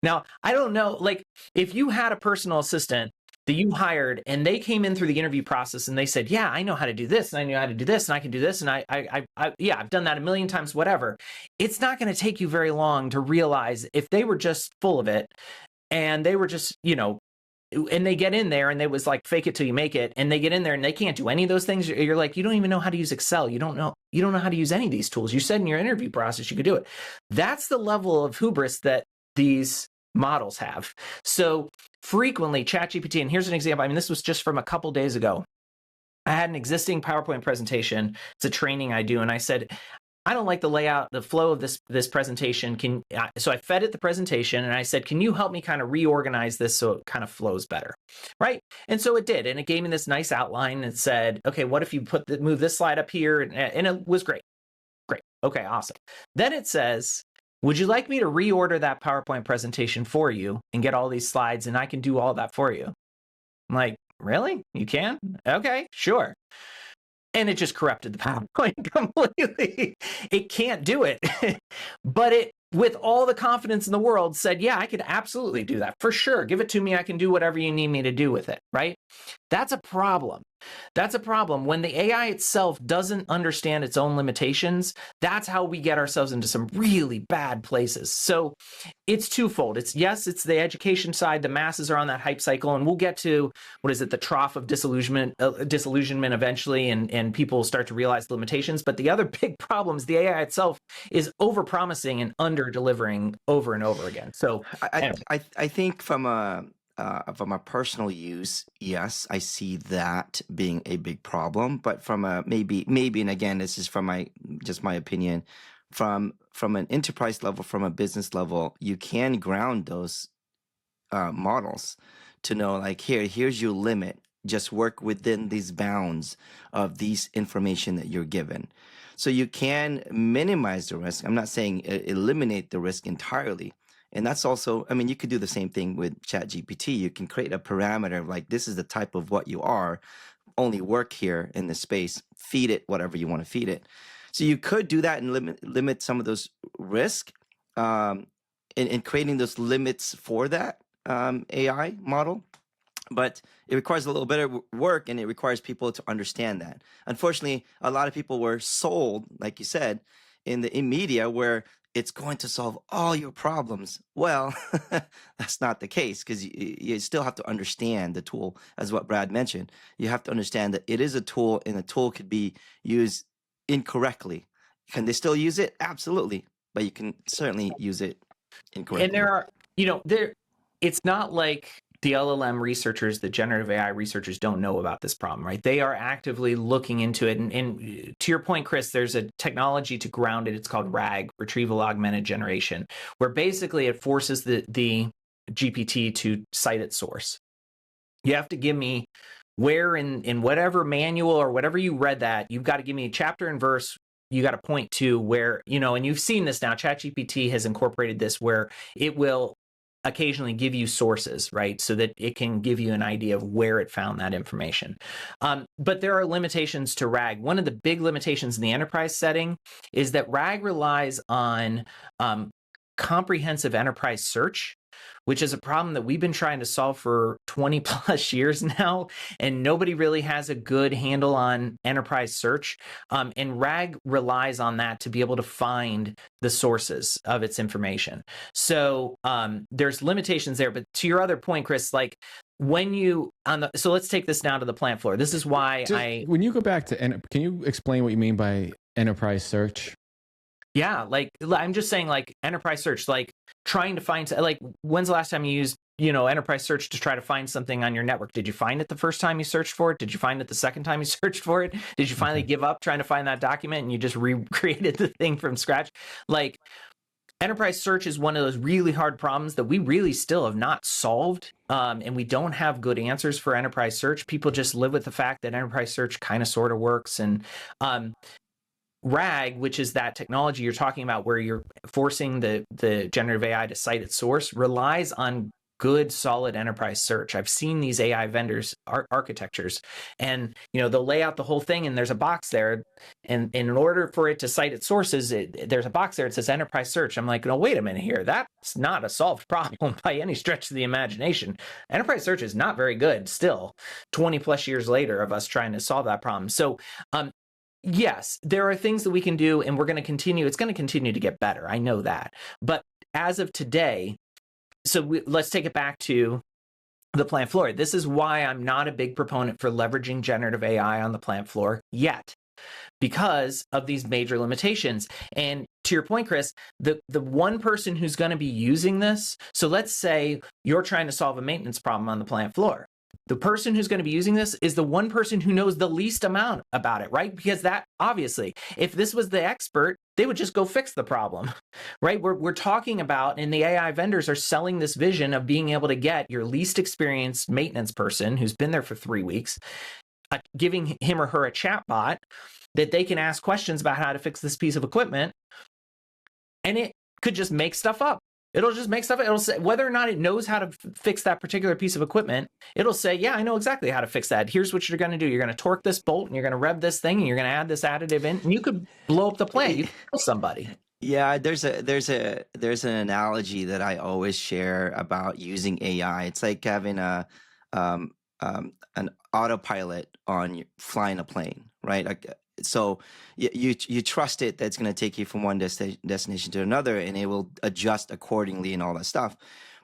Now, I don't know, like if you had a personal assistant that you hired and they came in through the interview process and they said, yeah, I know how to do this and I know how to do this and I can do this and I've done that a million times, whatever. It's not going to take you very long to realize if they were just full of it and they were just, and they get in there and they was like, fake it till you make it. And they get in there and they can't do any of those things. You're like, you don't even know how to use Excel. You don't know how to use any of these tools. You said in your interview process, you could do it. That's the level of hubris that these models have. So frequently ChatGPT, and here's an example. I mean, this was just from a couple days ago. I had an existing PowerPoint presentation. It's a training I do. And I said, I don't like the layout, the flow of this presentation. So I fed it the presentation and I said, can you help me kind of reorganize this so it kind of flows better, right? And so it did, and it gave me this nice outline and said, okay, what if you move this slide up here? And it was great. Okay, awesome. Then it says, would you like me to reorder that PowerPoint presentation for you and get all these slides and I can do all that for you? I'm like, really? You can? Okay, sure. And it just corrupted the PowerPoint completely. It can't do it. But it, with all the confidence in the world, said, yeah, I could absolutely do that. For sure. Give it to me. I can do whatever you need me to do with it, right? That's a problem. That's a problem. When the AI itself doesn't understand its own limitations, that's how we get ourselves into some really bad places. So it's twofold. It's the education side. The masses are on that hype cycle, and we'll get to, the trough of disillusionment eventually, and people start to realize the limitations. But the other big problem is the AI itself is over-promising and under-delivering over and over again. So I think from a personal use, yes, I see that being a big problem. But from a maybe, and again, this is from my opinion, from an enterprise level, from a business level, you can ground those models to know, like, here's your limit. Just work within these bounds of these information that you're given. So you can minimize the risk. I'm not saying eliminate the risk entirely. And that's also, I mean, you could do the same thing with ChatGPT. You can create a parameter of like, this is the type of what you are, only work here in this space, feed it whatever you want to feed it. So you could do that and limit some of those risks in creating those limits for that AI model. But it requires a little bit of work, and it requires people to understand that. Unfortunately, a lot of people were sold, like you said, in media where it's going to solve all your problems. Well, that's not the case, because you still have to understand the tool, as what Brad mentioned. You have to understand that it is a tool, and a tool could be used incorrectly. Can they still use it? Absolutely. But you can certainly use it incorrectly. And there are, it's not like the LLM researchers, the generative AI researchers don't know about this problem, right? They are actively looking into it. And to your point, Kris, there's a technology to ground it. It's called RAG, Retrieval Augmented Generation, where basically it forces the GPT to cite its source. You have to give me where in whatever manual or whatever you read that, you've got to give me a chapter and verse. You got to point to where, and you've seen this now, ChatGPT has incorporated this where it will occasionally give you sources, right? So that it can give you an idea of where it found that information. But there are limitations to RAG. One of the big limitations in the enterprise setting is that RAG relies on comprehensive enterprise search. which is a problem that we've been trying to solve for 20 plus years now, and nobody really has a good handle on enterprise search. And RAG relies on that to be able to find the sources of its information. So there's limitations there. But to your other point, Kris, like when you so let's take this now to the plant floor. This is why when you go back to, can you explain what you mean by enterprise search? Yeah, like I'm just saying, like enterprise search, like trying to find, like when's the last time you used, enterprise search to try to find something on your network? Did you find it the first time you searched for it? Did you find it the second time you searched for it? Did you finally give up trying to find that document and you just recreated the thing from scratch? Like enterprise search is one of those really hard problems that we really still have not solved. And we don't have good answers for enterprise search. People just live with the fact that enterprise search kind of sort of works. And RAG, which is that technology you're talking about where you're forcing the generative AI to cite its source, relies on good, solid enterprise search. I've seen these AI vendors architectures, and they'll lay out the whole thing, and there's a box there, and in order for it to cite its sources, there's a box there. It says enterprise search. I'm like, no, wait a minute here. That's not a solved problem by any stretch of the imagination. Enterprise search is not very good still, 20 plus years later of us trying to solve that problem. So yes, there are things that we can do, and we're going to continue. It's going to continue to get better. I know that. But as of today, let's take it back to the plant floor. This is why I'm not a big proponent for leveraging generative AI on the plant floor yet, because of these major limitations. And to your point, Kris, the one person who's going to be using this, so let's say you're trying to solve a maintenance problem on the plant floor. The person who's going to be using this is the one person who knows the least amount about it, right? Because that, obviously, if this was the expert, they would just go fix the problem, right? We're talking about, and the AI vendors are selling this vision of being able to get your least experienced maintenance person who's been there for 3 weeks, giving him or her a chat bot that they can ask questions about how to fix this piece of equipment, and it could just make stuff up. It'll just make stuff. It'll say whether or not it knows how to fix that particular piece of equipment. It'll say, yeah, I know exactly how to fix that. Here's what you're going to do. You're going to torque this bolt and you're going to rev this thing and you're going to add this additive in, and you could blow up the plant. You could kill somebody. Yeah, there's an analogy that I always share about using AI. It's like having an autopilot on flying a plane, right? Like, so you trust it that's going to take you from one destination to another, and it will adjust accordingly and all that stuff.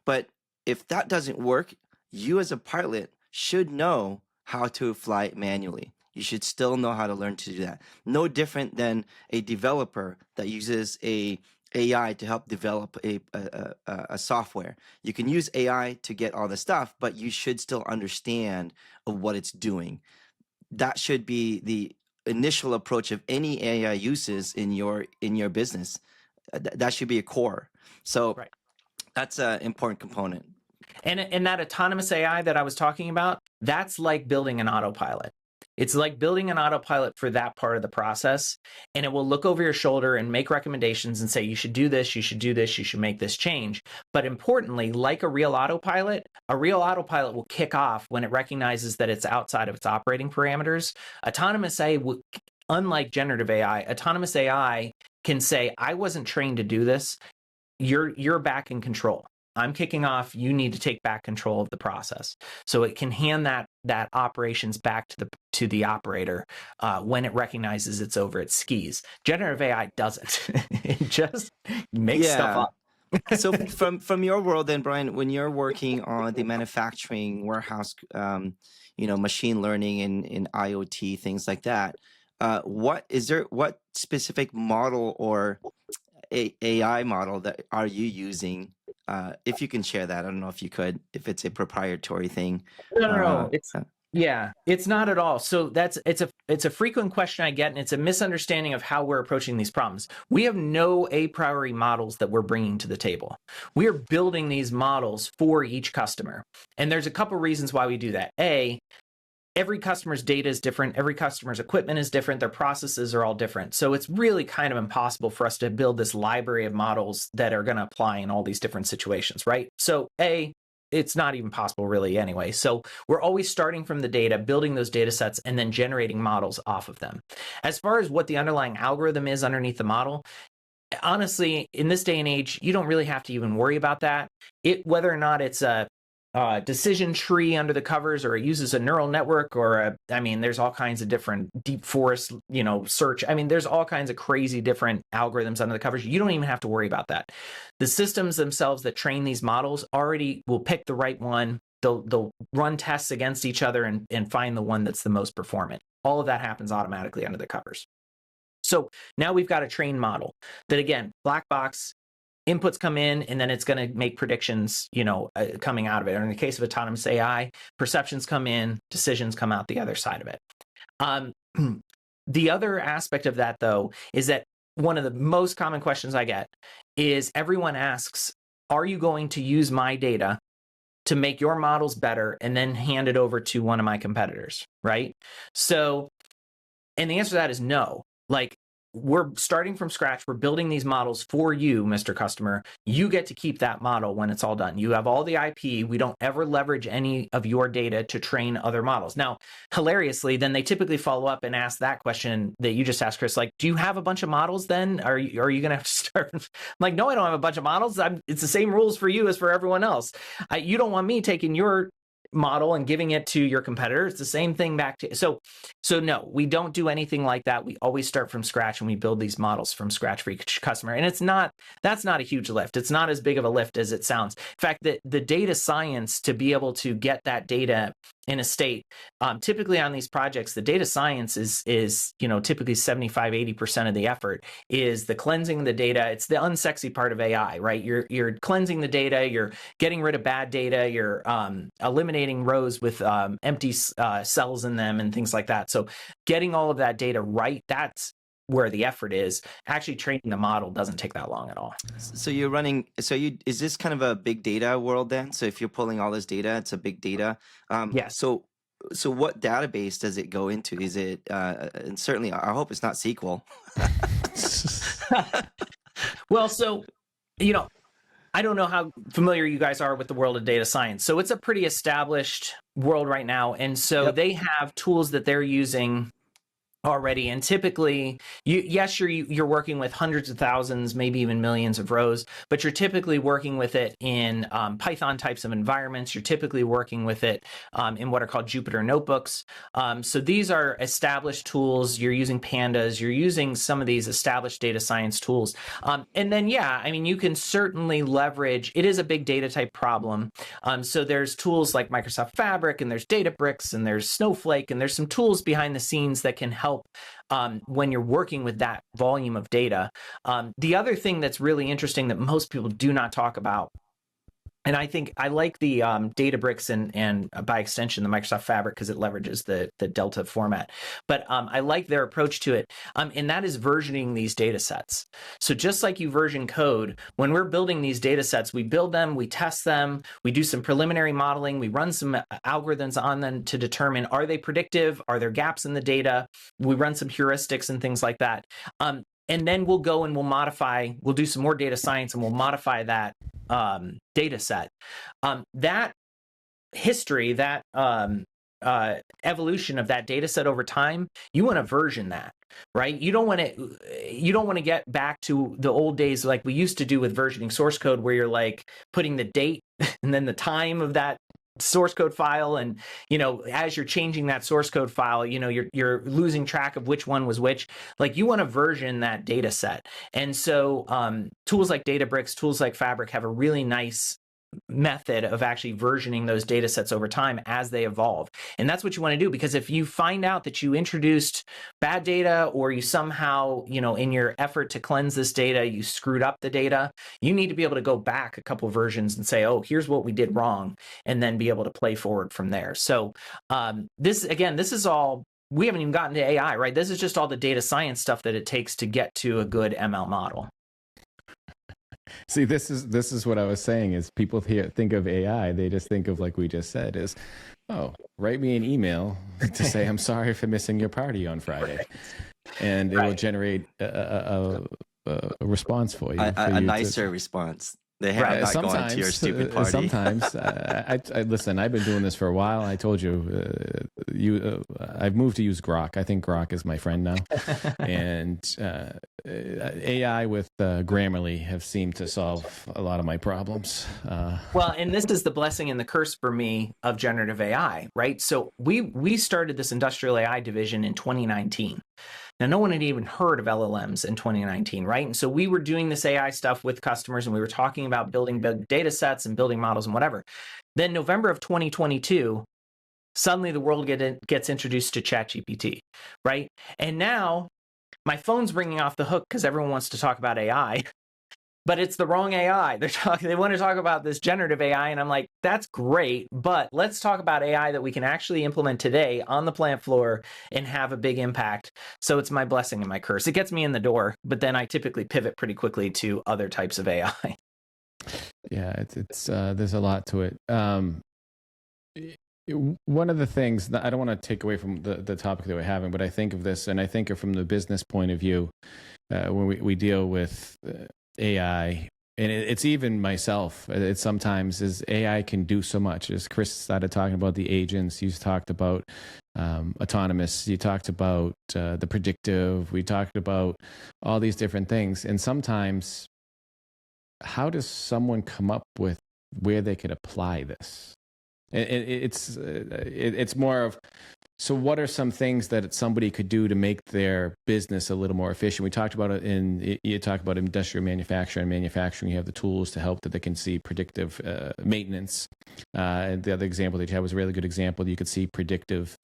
But if that doesn't work, you as a pilot should know how to fly it manually. You should still know how to learn to do that. No different than a developer that uses a AI to help develop a software. You can use AI to get all the stuff, but you should still understand what it's doing. That should be the initial approach of any AI uses in your business. That should be a core. So right. That's an important component. And that autonomous AI that I was talking about, that's like building an autopilot. It's like building an autopilot for that part of the process, and it will look over your shoulder and make recommendations and say, you should do this, you should do this, you should make this change. But importantly, like a real autopilot will kick off when it recognizes that it's outside of its operating parameters. Autonomous AI, unlike generative AI, autonomous AI can say, I wasn't trained to do this. You're back in control. I'm kicking off. You need to take back control of the process. So it can hand that operations back to the operator when it recognizes it's over its skis. Generative AI doesn't. It just makes stuff up. So from your world then, Bryan, when you're working on the manufacturing warehouse, machine learning and IoT, things like that, what specific model or AI model that are you using? If you can share that, I don't know if you could, if it's a proprietary thing. No. It's not at all. So it's a frequent question I get, and it's a misunderstanding of how we're approaching these problems. We have no a priori models that we're bringing to the table. We are building these models for each customer. And there's a couple reasons why we do that. Every customer's data is different. Every customer's equipment is different. Their processes are all different. So it's really kind of impossible for us to build this library of models that are going to apply in all these different situations, right? So it's not even possible really anyway. So we're always starting from the data, building those data sets, and then generating models off of them. As far as what the underlying algorithm is underneath the model, honestly, in this day and age, you don't really have to even worry about that. whether or not it's a decision tree under the covers, or it uses a neural network, or there's all kinds of different deep forest, search. There's all kinds of crazy different algorithms under the covers. You don't even have to worry about that. The systems themselves that train these models already will pick the right one. They'll run tests against each other and find the one that's the most performant. All of that happens automatically under the covers. So now we've got a trained model that, again, black box, inputs come in, and then it's going to make predictions, coming out of it. Or in the case of autonomous AI, perceptions come in, decisions come out the other side of it. The other aspect of that, though, is that one of the most common questions I get is everyone asks, are you going to use my data to make your models better and then hand it over to one of my competitors, right? So, and the answer to that is no. Like, we're starting from scratch. We're building these models for you, Mr. Customer. You get to keep that model when it's all done. You have all the IP. We don't ever leverage any of your data to train other models. Now, hilariously, then they typically follow up and ask that question that you just asked, Kris, like, do you have a bunch of models then? Are you going to have to start? I'm like, no, I don't have a bunch of models. It's the same rules for you as for everyone else. You don't want me taking your model and giving it to your competitor. It's the same thing back to so no, we don't do anything like that. We always start from scratch and we build these models from scratch for each customer. And that's not a huge lift. It's not as big of a lift as it sounds. In fact, the data science to be able to get that data in a state, typically on these projects, the data science is typically 75-80% of the effort is the cleansing of the data. It's the unsexy part of AI, right? You're cleansing the data, you're getting rid of bad data, you're eliminating rows with empty cells in them and things like that. So getting all of that data right, that's where the effort is. Actually training the model doesn't take that long at all. So is this kind of a big data world then? So if you're pulling all this data, it's a big data. Yes. So what database does it go into? Is it, and certainly I hope it's not SQL. Well, so, I don't know how familiar you guys are with the world of data science. So it's a pretty established world right now. And so They have tools that they're using already. And typically, you're working with hundreds of thousands, maybe even millions of rows, but you're typically working with it in Python types of environments. You're typically working with it in what are called Jupyter notebooks. So these are established tools. You're using pandas. You're using some of these established data science tools. And then, you can certainly leverage, it is a big data type problem. So there's tools like Microsoft Fabric, and there's Databricks, and there's Snowflake, and there's some tools behind the scenes that can help when you're working with that volume of data. The other thing that's really interesting that most people do not talk about, and I think I like the Databricks and by extension the Microsoft Fabric because it leverages the Delta format. But I like their approach to it, and that is versioning these data sets. So just like you version code, when we're building these data sets, we build them, we test them, we do some preliminary modeling, we run some algorithms on them to determine, are they predictive, are there gaps in the data, we run some heuristics and things like that. And then we'll go and we'll do some more data science and we'll modify that data set. That history, that evolution of that data set over time, you want to version that, right? You don't want to get back to the old days like we used to do with versioning source code, where you're like putting the date and then the time of that source code file, and as you're changing that source code file, you're losing track of which one was which. Like, you want to version that data set. And so tools like Databricks, tools like Fabric have a really nice method of actually versioning those data sets over time as they evolve. And that's what you want to do, because if you find out that you introduced bad data, or you somehow, in your effort to cleanse this data, you screwed up the data, you need to be able to go back a couple versions and say, oh, here's what we did wrong, and then be able to play forward from there. So this is all, we haven't even gotten to AI, right? This is just all the data science stuff that it takes to get to a good ML model. See, this is what I was saying is people think of AI, they just think of, like we just said, is, oh, write me an email to say I'm sorry for missing your party on Friday. And it will generate a response for you. A nicer response. They have not gone sometimes, to your stupid party. sometimes, I listen. I've been doing this for a while. I told you, I've moved to use Grok. I think Grok is my friend now, and AI with Grammarly have seemed to solve a lot of my problems. Well, and this is the blessing and the curse for me of generative AI, right? So we started this industrial AI division in 2019. Now, no one had even heard of LLMs in 2019, right? And so we were doing this AI stuff with customers, and we were talking about building big data sets and building models and whatever. Then November of 2022, suddenly the world gets introduced to ChatGPT, right? And now my phone's ringing off the hook because everyone wants to talk about AI. But it's the wrong AI. They want to talk about this generative AI, and I'm like, that's great, but let's talk about AI that we can actually implement today on the plant floor and have a big impact. So it's my blessing and my curse. It gets me in the door, but then I typically pivot pretty quickly to other types of AI. Yeah, it's there's a lot to it. One of the things that I don't want to take away from the topic that we're having, but I think of this, and I think of from the business point of view, when we deal with AI, and it's even myself. It sometimes is AI can do so much. As Kris started talking about the agents, you talked about autonomous. You talked about the predictive. We talked about all these different things. And sometimes, how does someone come up with where they could apply this? It's more of, so what are some things that somebody could do to make their business a little more efficient? We talked about it you talk about industrial manufacturing. Manufacturing, you have the tools to help that they can see predictive maintenance. And the other example that you had was a really good example. You could see predictive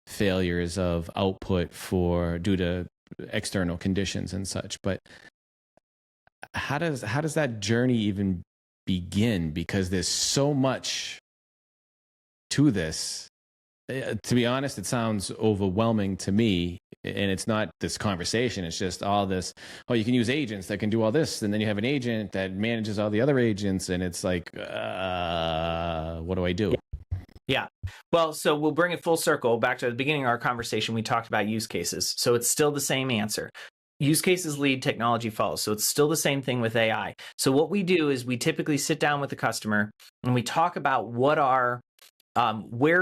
failures of output due to external conditions and such. But how does that journey even begin? Because there's so much to this. To be honest, it sounds overwhelming to me, and it's not this conversation. It's just all this, oh, you can use agents that can do all this, and then you have an agent that manages all the other agents, and it's like, what do I do? Yeah. Well, so we'll bring it full circle. Back to the beginning of our conversation, we talked about use cases. So it's still the same answer. Use cases lead, technology follows. So it's still the same thing with AI. So what we do is we typically sit down with the customer, and we talk about where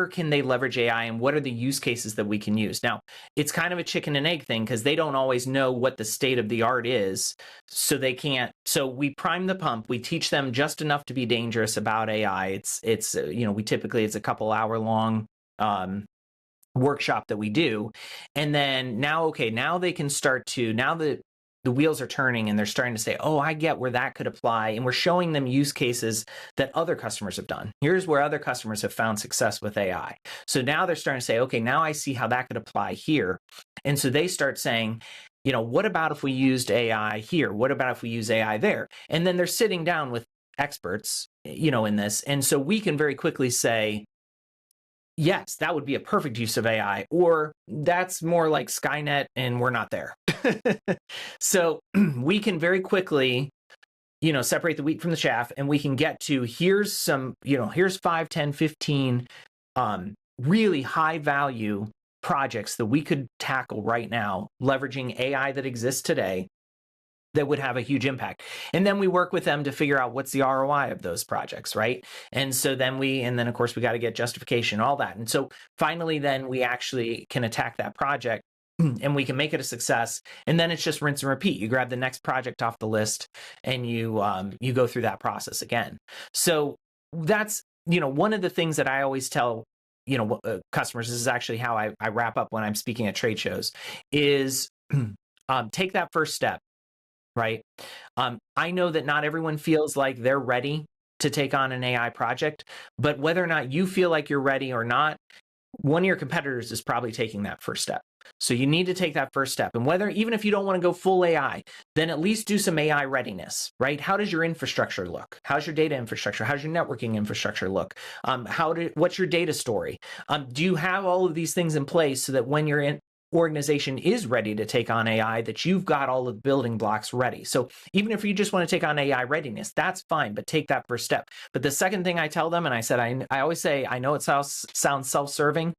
can they leverage AI and what are the use cases that we can use? Now, it's kind of a chicken and egg thing because they don't always know what the state of the art is, so they can't. So we prime the pump. We teach them just enough to be dangerous about AI. It's a couple hour long workshop that we do, and then now they can start to the wheels are turning and they're starting to say, oh, I get where that could apply. And we're showing them use cases that other customers have done. Here's where other customers have found success with AI. So now they're starting to say, okay, now I see how that could apply here. And so they start saying, what about if we used AI here? What about if we use AI there? And then they're sitting down with experts, in this. And so we can very quickly say, yes, that would be a perfect use of AI, or that's more like Skynet and we're not there. So we can very quickly, separate the wheat from the chaff, and we can get to here's 5, 10, 15 really high value projects that we could tackle right now, leveraging AI that exists today that would have a huge impact. And then we work with them to figure out what's the ROI of those projects, right? And so then of course we got to get justification, all that. And so finally then we actually can attack that project and we can make it a success. And then it's just rinse and repeat. You grab the next project off the list and you go through that process again. So that's, one of the things that I always tell customers, this is actually how I wrap up when I'm speaking at trade shows, is take that first step. Right. I know that not everyone feels like they're ready to take on an AI project, but whether or not you feel like you're ready or not, one of your competitors is probably taking that first step. So you need to take that first step. And even if you don't want to go full AI, then at least do some AI readiness, right? How does your infrastructure look? How's your data infrastructure? How's your networking infrastructure look? What's your data story? Do you have all of these things in place so that when your organization is ready to take on AI, that you've got all the building blocks ready? So even if you just want to take on AI readiness, that's fine, but take that first step. But the second thing I tell them, and I always say, I know it sounds self-serving,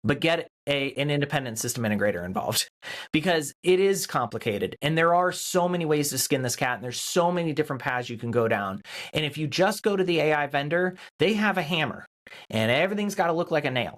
but get an independent system integrator involved, because it is complicated and there are so many ways to skin this cat and there's so many different paths you can go down. And if you just go to the AI vendor, they have a hammer and everything's got to look like a nail,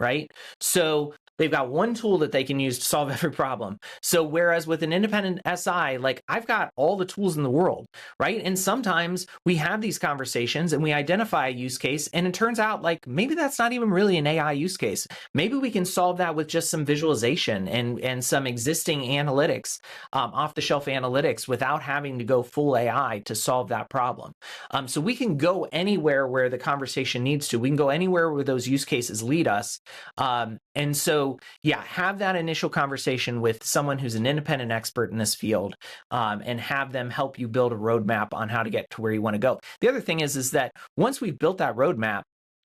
right? So they've got one tool that they can use to solve every problem. So whereas with an independent SI, like I've got all the tools in the world, right? And sometimes we have these conversations and we identify a use case and it turns out like maybe that's not even really an AI use case. Maybe we can solve that with just some visualization and some existing analytics, off-the-shelf analytics, without having to go full AI to solve that problem. So we can go anywhere where the conversation needs to. We can go anywhere where those use cases lead us. And so, yeah, have that initial conversation with someone who's an independent expert in this field, and have them help you build a roadmap on how to get to where you want to go. The other thing is that once we've built that roadmap,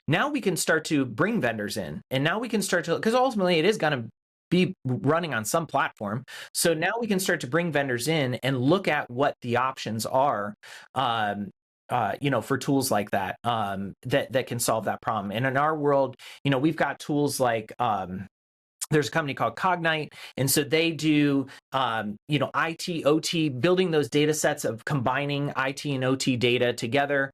now we can start to bring vendors in, and now we can start to, because ultimately it is going to be running on some platform. So now we can start to bring vendors in and look at what the options are, for tools like that, that can solve that problem. And in our world, we've got tools like, there's a company called Cognite, and so they do, IT, OT, building those data sets of combining IT and OT data together.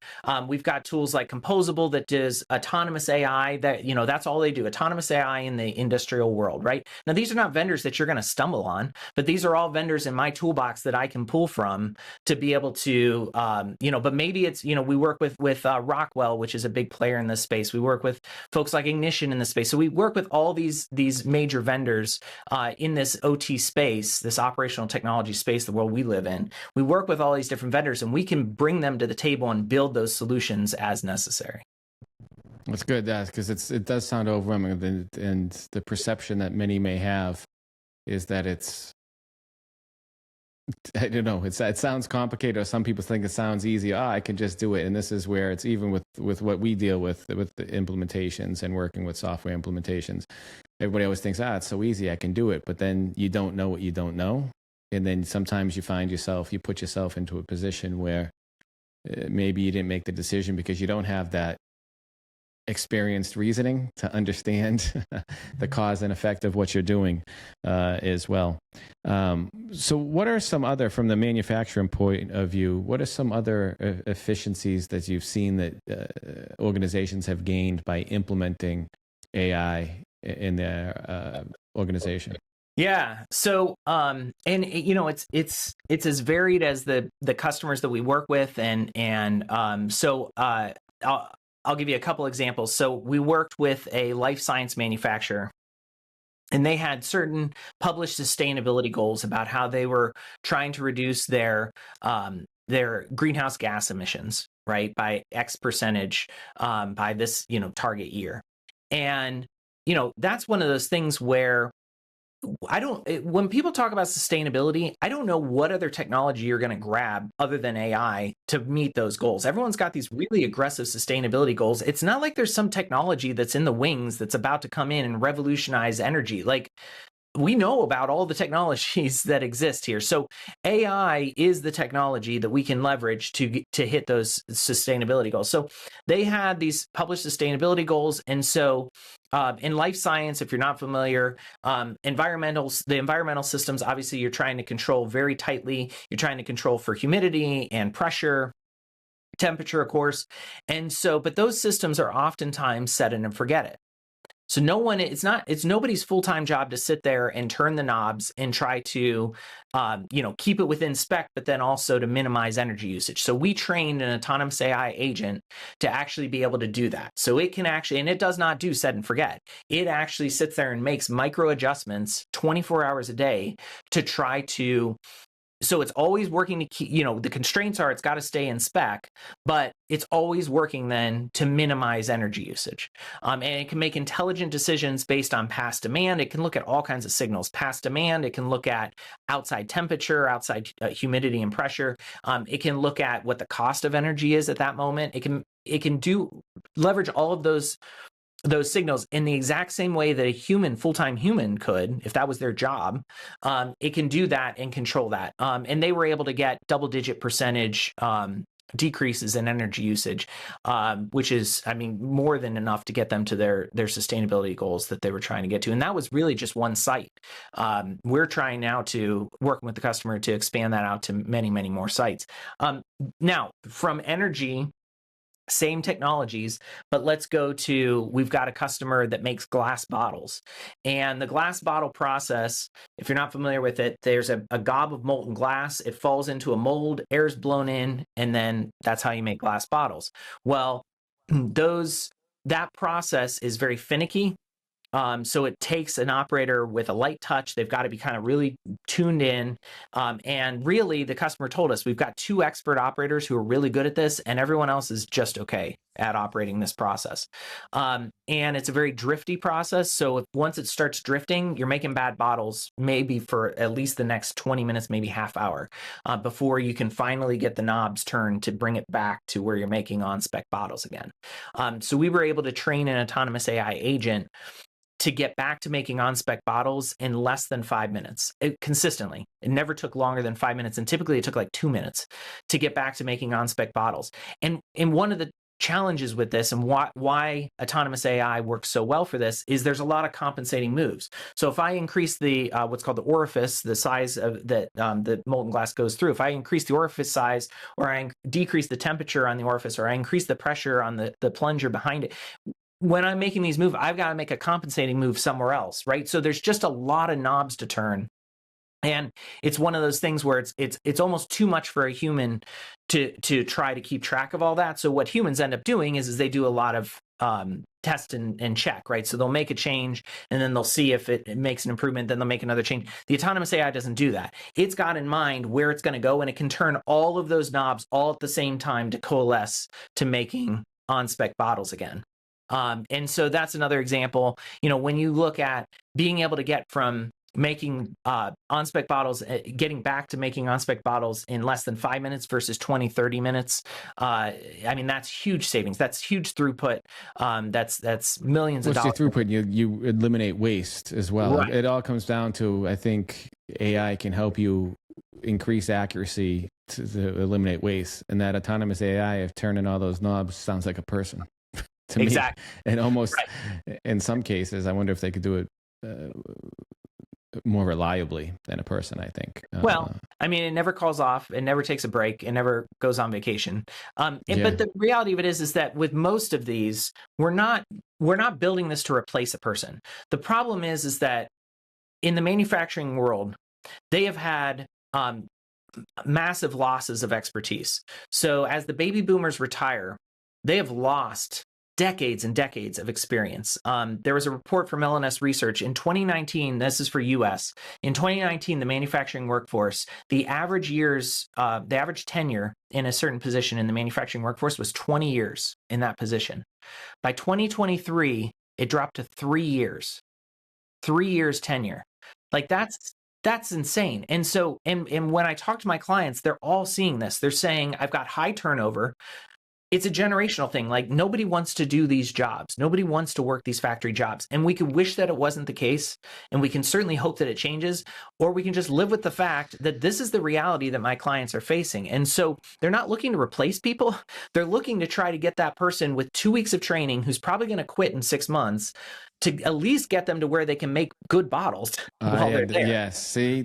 We've got tools like Composable that does autonomous AI. That that's all they do, autonomous AI in the industrial world, right? Now, these are not vendors that you're going to stumble on, but these are all vendors in my toolbox that I can pull from to be able to, But maybe it's, we work with Rockwell, which is a big player in this space. We work with folks like Ignition in this space. So we work with all these major vendors in this OT space, this operational technology space, the world we live in. We work with all these different vendors, and we can bring them to the table and build those solutions as necessary. That's good, because it does sound overwhelming, and the perception that many may have is that I don't know. It sounds complicated, or some people think it sounds easy. I can just do it. And this is where it's even with what we deal with the implementations and working with software implementations. Everybody always thinks, it's so easy, I can do it. But then you don't know what you don't know. And then sometimes you put yourself into a position where maybe you didn't make the decision because you don't have that experienced reasoning to understand the cause and effect of what you're doing as well. So what are some other, from the manufacturing point of view, what are some other efficiencies that you've seen that organizations have gained by implementing AI in their organization? Yeah. So, it's as varied as the customers that we work with, I'll give you a couple examples. So we worked with a life science manufacturer, and they had certain published sustainability goals about how they were trying to reduce their greenhouse gas emissions, right, by X percentage by this, target year. And, that's one of those things where when people talk about sustainability, I don't know what other technology you're going to grab other than AI to meet those goals. Everyone's got these really aggressive sustainability goals. It's not like there's some technology that's in the wings that's about to come in and revolutionize energy. Like, we know about all the technologies that exist here. So AI is the technology that we can leverage to hit those sustainability goals. So they had these published sustainability goals. And so in life science, if you're not familiar, the environmental systems, obviously you're trying to control very tightly. You're trying to control for humidity and pressure, temperature, of course. And so, but those systems are oftentimes set it and forget it. So it's nobody's full-time job to sit there and turn the knobs and try to, keep it within spec, but then also to minimize energy usage. So we trained an autonomous AI agent to actually be able to do that. So it can actually, and it does not do set and forget. It actually sits there and makes micro adjustments 24 hours a day to try to. So it's always working to keep, the constraints are it's got to stay in spec, but it's always working then to minimize energy usage. And it can make intelligent decisions based on past demand. It can look at all kinds of signals. Past demand, it can look at outside temperature, outside humidity and pressure. It can look at what the cost of energy is at that moment. It can leverage all of those signals in the exact same way that a full-time human could, if that was their job. It can do that and control that. And they were able to get double-digit percentage decreases in energy usage, which is, I mean, more than enough to get them to their sustainability goals that they were trying to get to. And that was really just one site. We're trying now to work with the customer to expand that out to many, many more sites. Now, from energy, same technologies, but let's go to, we've got a customer that makes glass bottles. And the glass bottle process, if you're not familiar with it, there's a gob of molten glass, it falls into a mold, air's blown in, and then that's how you make glass bottles. Well, that process is very finicky. So it takes an operator with a light touch. They've got to be kind of really tuned in. And really, the customer told us, we've got 2 expert operators who are really good at this, and everyone else is just okay at operating this process. And it's a very drifty process. So once it starts drifting, you're making bad bottles maybe for at least the next 20 minutes, maybe half hour, before you can finally get the knobs turned to bring it back to where you're making on-spec bottles again. So we were able to train an autonomous AI agent to get back to making on-spec bottles in less than 5 minutes, consistently. It never took longer than 5 minutes, and typically it took like 2 minutes to get back to making on-spec bottles. And one of the challenges with this, and why autonomous AI works so well for this, is there's a lot of compensating moves. So if I increase the what's called the orifice, the size of that the molten glass goes through, if I increase the orifice size, or I decrease the temperature on the orifice, or I increase the pressure on the plunger behind it, when I'm making these moves, I've got to make a compensating move somewhere else, right? So there's just a lot of knobs to turn. And it's one of those things where it's almost too much for a human to try to keep track of all that. So what humans end up doing is they do a lot of test and check, right? So they'll make a change, and then they'll see if it makes an improvement, then they'll make another change. The autonomous AI doesn't do that. It's got in mind where it's going to go, and it can turn all of those knobs all at the same time to coalesce to making on-spec bottles again. And so that's another example. When you look at being able to get from making on-spec bottles, getting back to making on-spec bottles in less than 5 minutes versus 20, 30 minutes, I mean, that's huge savings. That's huge throughput. That's millions of dollars. What's your throughput? You eliminate waste as well. Right. It all comes down to, I think AI can help you increase accuracy to eliminate waste. And that autonomous AI of turning all those knobs sounds like a person. To exactly. Me. And almost, in some cases, I wonder if they could do it more reliably than a person, I think. Well, I mean, it never calls off. It never takes a break. It never goes on vacation. But the reality of it is that with most of these, we're not building this to replace a person. The problem is that in the manufacturing world, they have had massive losses of expertise. So as the baby boomers retire, they have lost decades and decades of experience. There was a report from LNS Research in 2019, this is for US, in 2019, the manufacturing workforce, the average tenure in a certain position in the manufacturing workforce was 20 years in that position. By 2023, it dropped to 3 years. 3 years tenure. Like that's insane. And so, and when I talk to my clients, they're all seeing this. They're saying, I've got high turnover. It's a generational thing. Like, nobody wants to do these jobs. Nobody wants to work these factory jobs. And we could wish that it wasn't the case. And we can certainly hope that it changes, or we can just live with the fact that this is the reality that my clients are facing. And so they're not looking to replace people. They're looking to try to get that person with 2 weeks of training who's probably going to quit in 6 months to at least get them to where they can make good bottles while they're there. Yes. See,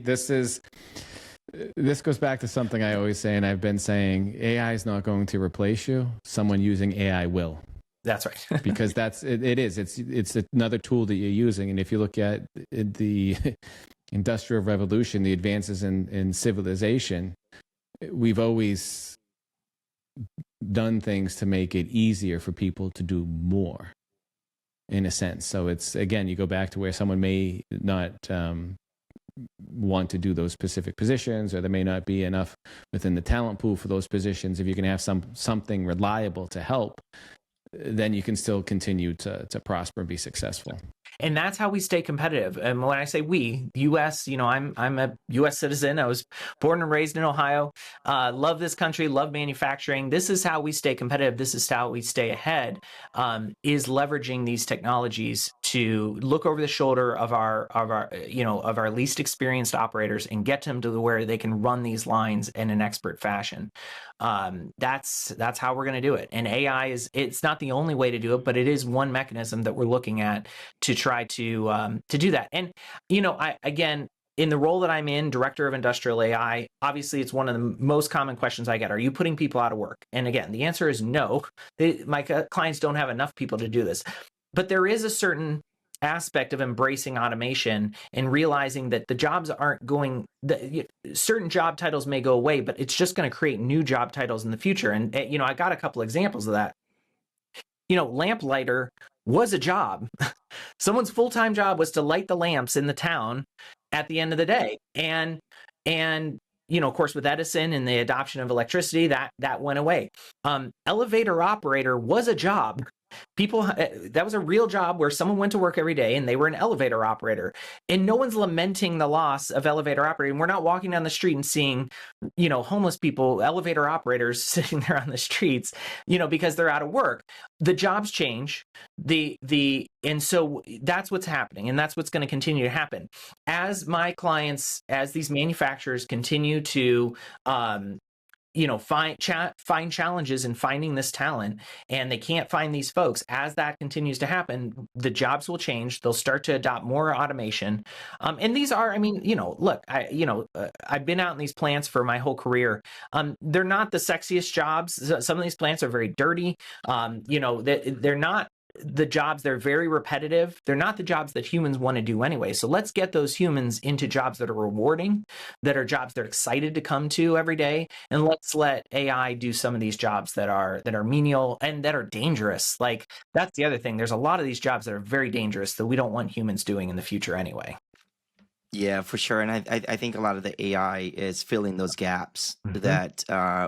this goes back to something I always say, and I've been saying, AI is not going to replace you. Someone using AI will. That's right. Because it's another tool that you're using. And if you look at the Industrial Revolution, the advances in civilization, we've always done things to make it easier for people to do more, in a sense. So it's, again, you go back to where someone may not want to do those specific positions, or there may not be enough within the talent pool for those positions. If you can have something reliable to help, then you can still continue to prosper and be successful. And that's how we stay competitive. And when I say we, US, I'm a US citizen. I was born and raised in Ohio. Love this country, love manufacturing. This is how we stay competitive. This is how we stay ahead, is leveraging these technologies to look over the shoulder of our least experienced operators and get them to where they can run these lines in an expert fashion. That's how we're going to do it. And AI it's not the only way to do it, but it is one mechanism that we're looking at to try to do that. And again, in the role that I'm in, director of industrial AI, obviously it's one of the most common questions I get. Are you putting people out of work? And again, the answer is no. My clients don't have enough people to do this. But there is a certain aspect of embracing automation and realizing that the jobs aren't going, certain job titles may go away, but it's just going to create new job titles in the future. And, I got a couple examples of that. Lamplighter was a job. Someone's full-time job was to light the lamps in the town at the end of the day. And of course, with Edison and the adoption of electricity, that went away. Elevator operator was a job. That was a real job where someone went to work every day and they were an elevator operator, and no one's lamenting the loss of elevator operating. We're not walking down the street and seeing, homeless people, elevator operators sitting there on the streets, because they're out of work. The jobs change, and so that's what's happening, and that's what's going to continue to happen as my clients, as these manufacturers continue to find challenges in finding this talent, and they can't find these folks. As that continues to happen, the jobs will change. They'll start to adopt more automation. And these are, look, I've been out in these plants for my whole career. They're not the sexiest jobs. Some of these plants are very dirty. They're not the jobs, they're very repetitive. They're not the jobs that humans want to do anyway. So let's get those humans into jobs that are rewarding, that are jobs they're excited to come to every day. And let's let AI do some of these jobs that are menial and that are dangerous. Like, that's the other thing. There's a lot of these jobs that are very dangerous that we don't want humans doing in the future anyway. Yeah, for sure. And I think a lot of the AI is filling those gaps that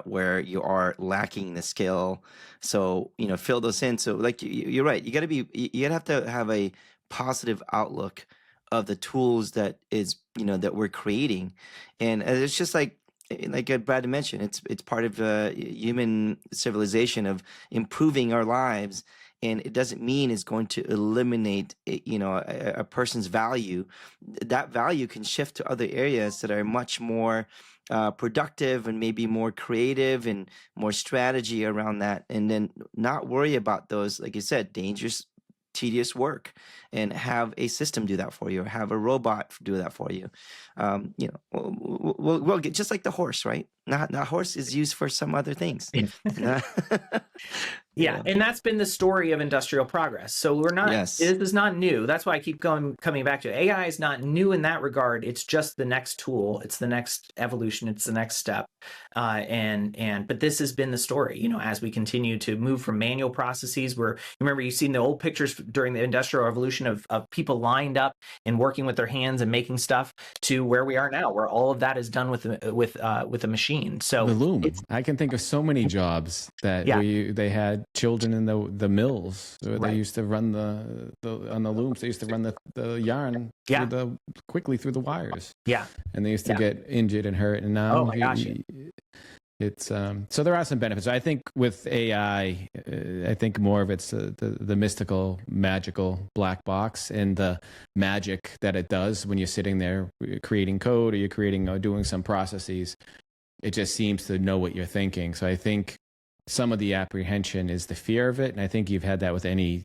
where you are lacking the skill. So, fill those in. So like you're right. You gotta have to have a positive outlook of the tools that that we're creating. And it's just like Brad mentioned, it's part of human civilization of improving our lives. And it doesn't mean it's going to eliminate, a person's value. That value can shift to other areas that are much more productive and maybe more creative and more strategy around that. And then not worry about those, like you said, dangerous, tedious work, and have a system do that for you, or have a robot do that for you. We'll get, just like the horse, right? Not horse is used for some other things. Yeah, and that's been the story of industrial progress. So we're not, This is not new. That's why I keep coming back to it. AI is not new in that regard. It's just the next tool. It's the next evolution. It's the next step. But this has been the story, as we continue to move from manual processes where, remember, you've seen the old pictures during the Industrial Revolution of people lined up and working with their hands and making stuff, to where we are now, where all of that is done with a machine. So the loom. I can think of so many jobs that they had children in the mills. They used to run on the looms. They used to run the yarn quickly through the wires. Yeah, and they used to get injured and hurt. And now, oh my gosh, it's so there are some benefits. I think with AI, I think more of it's the mystical, magical black box and the magic that it does when you're sitting there creating code, or you're creating or doing some processes. It just seems to know what you're thinking. So I think some of the apprehension is the fear of it. And I think you've had that with any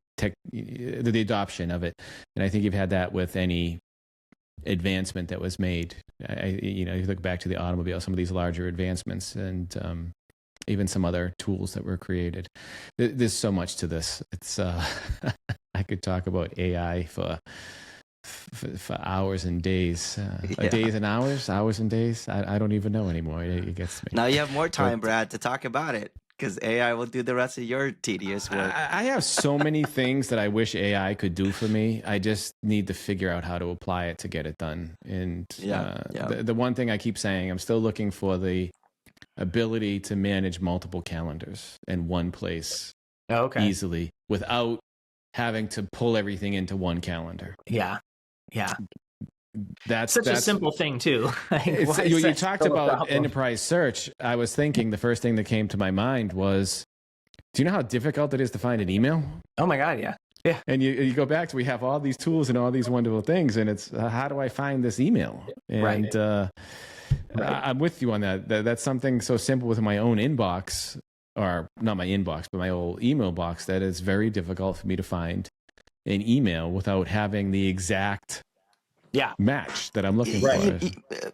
the adoption of it. And I think you've had that with any advancement that was made. You look back to the automobile, some of these larger advancements, and even some other tools that were created. There's so much to this. It's I could talk about AI for hours and days, days and hours and days. I don't even know anymore. It gets me. Now you have more time, Brad, to talk about it, because AI will do the rest of your tedious work. I have so many things that I wish AI could do for me. I just need to figure out how to apply it to get it done. And the one thing I keep saying, I'm still looking for the ability to manage multiple calendars in one place easily without having to pull everything into one calendar. Yeah. That's such a simple thing too. You talked about enterprise search. I was thinking the first thing that came to my mind was, do you know how difficult it is to find an email? Oh my God, yeah. Yeah. And you go back to, we have all these tools and all these wonderful things, and it's how do I find this email? And I'm with you on that. That's something so simple with my own inbox, or not my inbox, but my old email box, that it's very difficult for me to find an email without having the exact match that I'm looking for.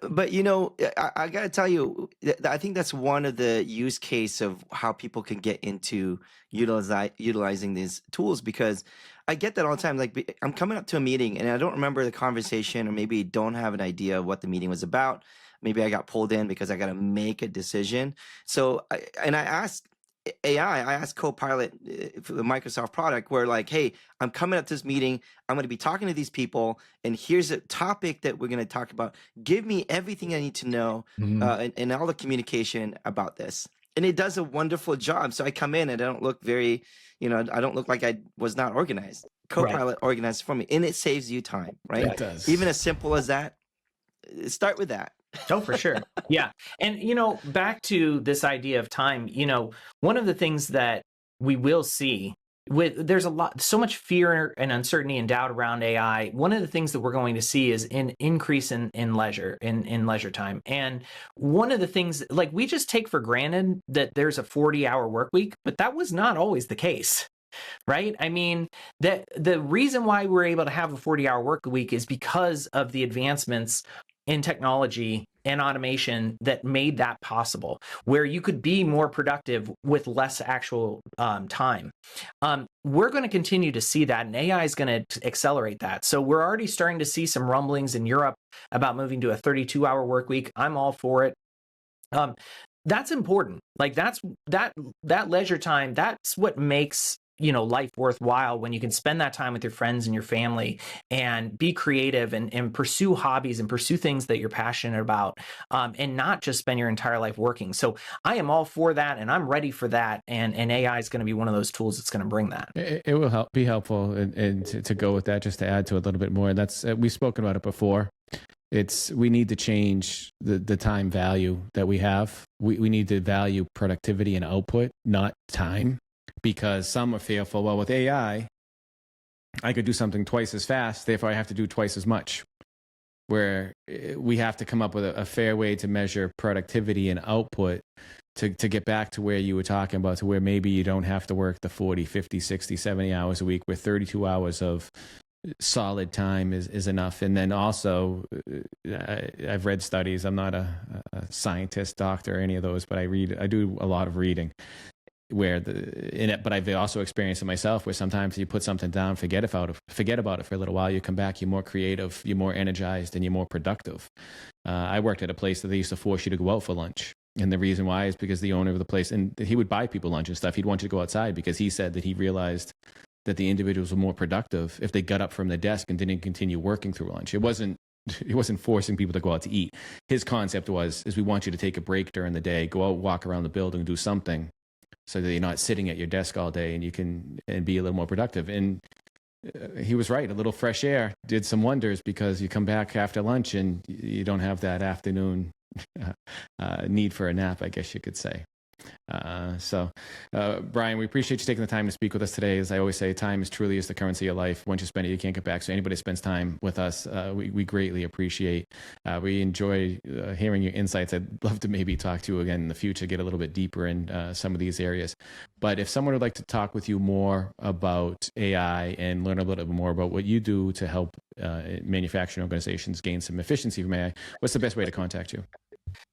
But you know, I gotta tell you, I think that's one of the use case of how people can get into utilizing these tools, because I get that all the time. Like, I'm coming up to a meeting and I don't remember the conversation, or maybe don't have an idea of what the meeting was about. Maybe I got pulled in because I got to make a decision. So, I asked AI, I asked Copilot for the Microsoft product, where like, hey, I'm coming up to this meeting. I'm going to be talking to these people, and here's a topic that we're going to talk about. Give me everything I need to know and all the communication about this. And it does a wonderful job. So I come in and I don't look very, I don't look like I was not organized. Copilot organized for me, and it saves you time, right? It does. Even as simple as that. Start with that. Oh, for sure. Yeah. And, back to this idea of time, one of the things that we will see there's so much fear and uncertainty and doubt around AI. One of the things that we're going to see is an increase in leisure, in leisure time. And one of the things, like, we just take for granted that there's a 40-hour work week, but that was not always the case. Right? I mean, that the reason why we're able to have a 40-hour work week is because of the advancements in technology and automation that made that possible, where you could be more productive with less actual time. We're going to continue to see that, and AI is going to accelerate that. So we're already starting to see some rumblings in Europe about moving to a 32-hour work week. I'm all for it. That's important. Like, that leisure time, that's what makes life worthwhile, when you can spend that time with your friends and your family and be creative and pursue hobbies and pursue things that you're passionate about, and not just spend your entire life working. So I am all for that, and I'm ready for that. And AI is going to be one of those tools that's going to bring that. It will be helpful, and to go with that, just to add to it a little bit more. That's we've spoken about it before. We need to change the time value that we have. We need to value productivity and output, not time. Because some are fearful, well, with AI, I could do something twice as fast, therefore I have to do twice as much. Where we have to come up with a fair way to measure productivity and output to get back to where you were talking about, to where maybe you don't have to work the 40, 50, 60, 70 hours a week, where 32 hours of solid time is enough. And then also, I've read studies. I'm not a scientist, doctor, or any of those, but I do a lot of reading. But I've also experienced it myself, where sometimes you put something down, forget about it for a little while. You come back, you're more creative, you're more energized, and you're more productive. I worked at a place that they used to force you to go out for lunch. And the reason why is because the owner of the place, and he would buy people lunch and stuff. He'd want you to go outside because he said that he realized that the individuals were more productive if they got up from the desk and didn't continue working through lunch. It wasn't forcing people to go out to eat. His concept is we want you to take a break during the day, go out, walk around the building, do something, so that you're not sitting at your desk all day, and you can be a little more productive. And he was right. A little fresh air did some wonders, because you come back after lunch and you don't have that afternoon need for a nap, I guess you could say. Bryan, we appreciate you taking the time to speak with us today. As I always say, time is truly the currency of life. Once you spend it, you can't get back. So anybody that spends time with us, we greatly appreciate. We enjoy hearing your insights. I'd love to maybe talk to you again in the future, get a little bit deeper in some of these areas. But if someone would like to talk with you more about AI and learn a little bit more about what you do to help manufacturing organizations gain some efficiency from AI, what's the best way to contact you?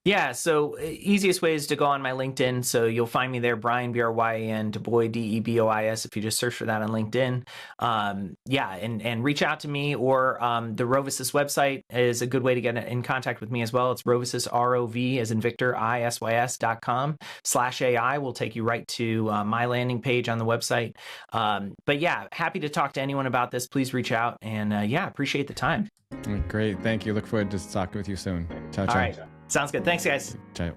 Yeah, so easiest way is to go on my LinkedIn. So you'll find me there, Bryan, Bryan, DeBois, DeBois, if you just search for that on LinkedIn. And reach out to me, or the RoviSys website is a good way to get in contact with me as well. It's RoviSys, ROV as in Victor, ISYS.com/AI will take you right to my landing page on the website. But yeah, happy to talk to anyone about this. Please reach out, and appreciate the time. Great. Thank you. Look forward to talking with you soon. Ciao, ciao. All right. Sounds good. Thanks, guys. Ciao.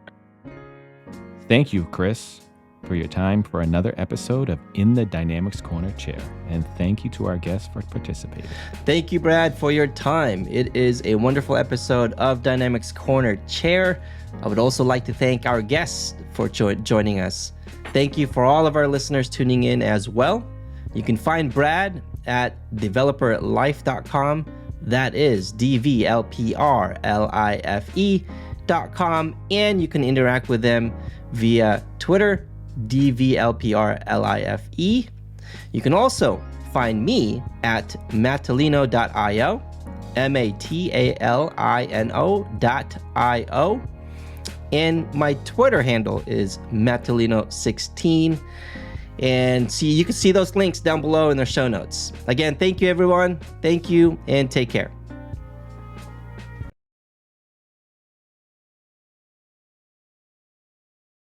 Thank you, Kris. for your time for another episode of In the Dynamics Corner Chair. And thank you to our guests for participating. Thank you, Brad, for your time. It is a wonderful episode of Dynamics Corner Chair. I would also like to thank our guests for joining us. Thank you for all of our listeners tuning in as well. You can find Brad at developerlife.com. That is DVLPRLIFE.com. And you can interact with them via Twitter, DVLPRLIFE. You can also find me at matalino.io, MATALINO.io. And my Twitter handle is Matalino16. And you can see those links down below in the show notes. Again, thank you, everyone. Thank you, and take care.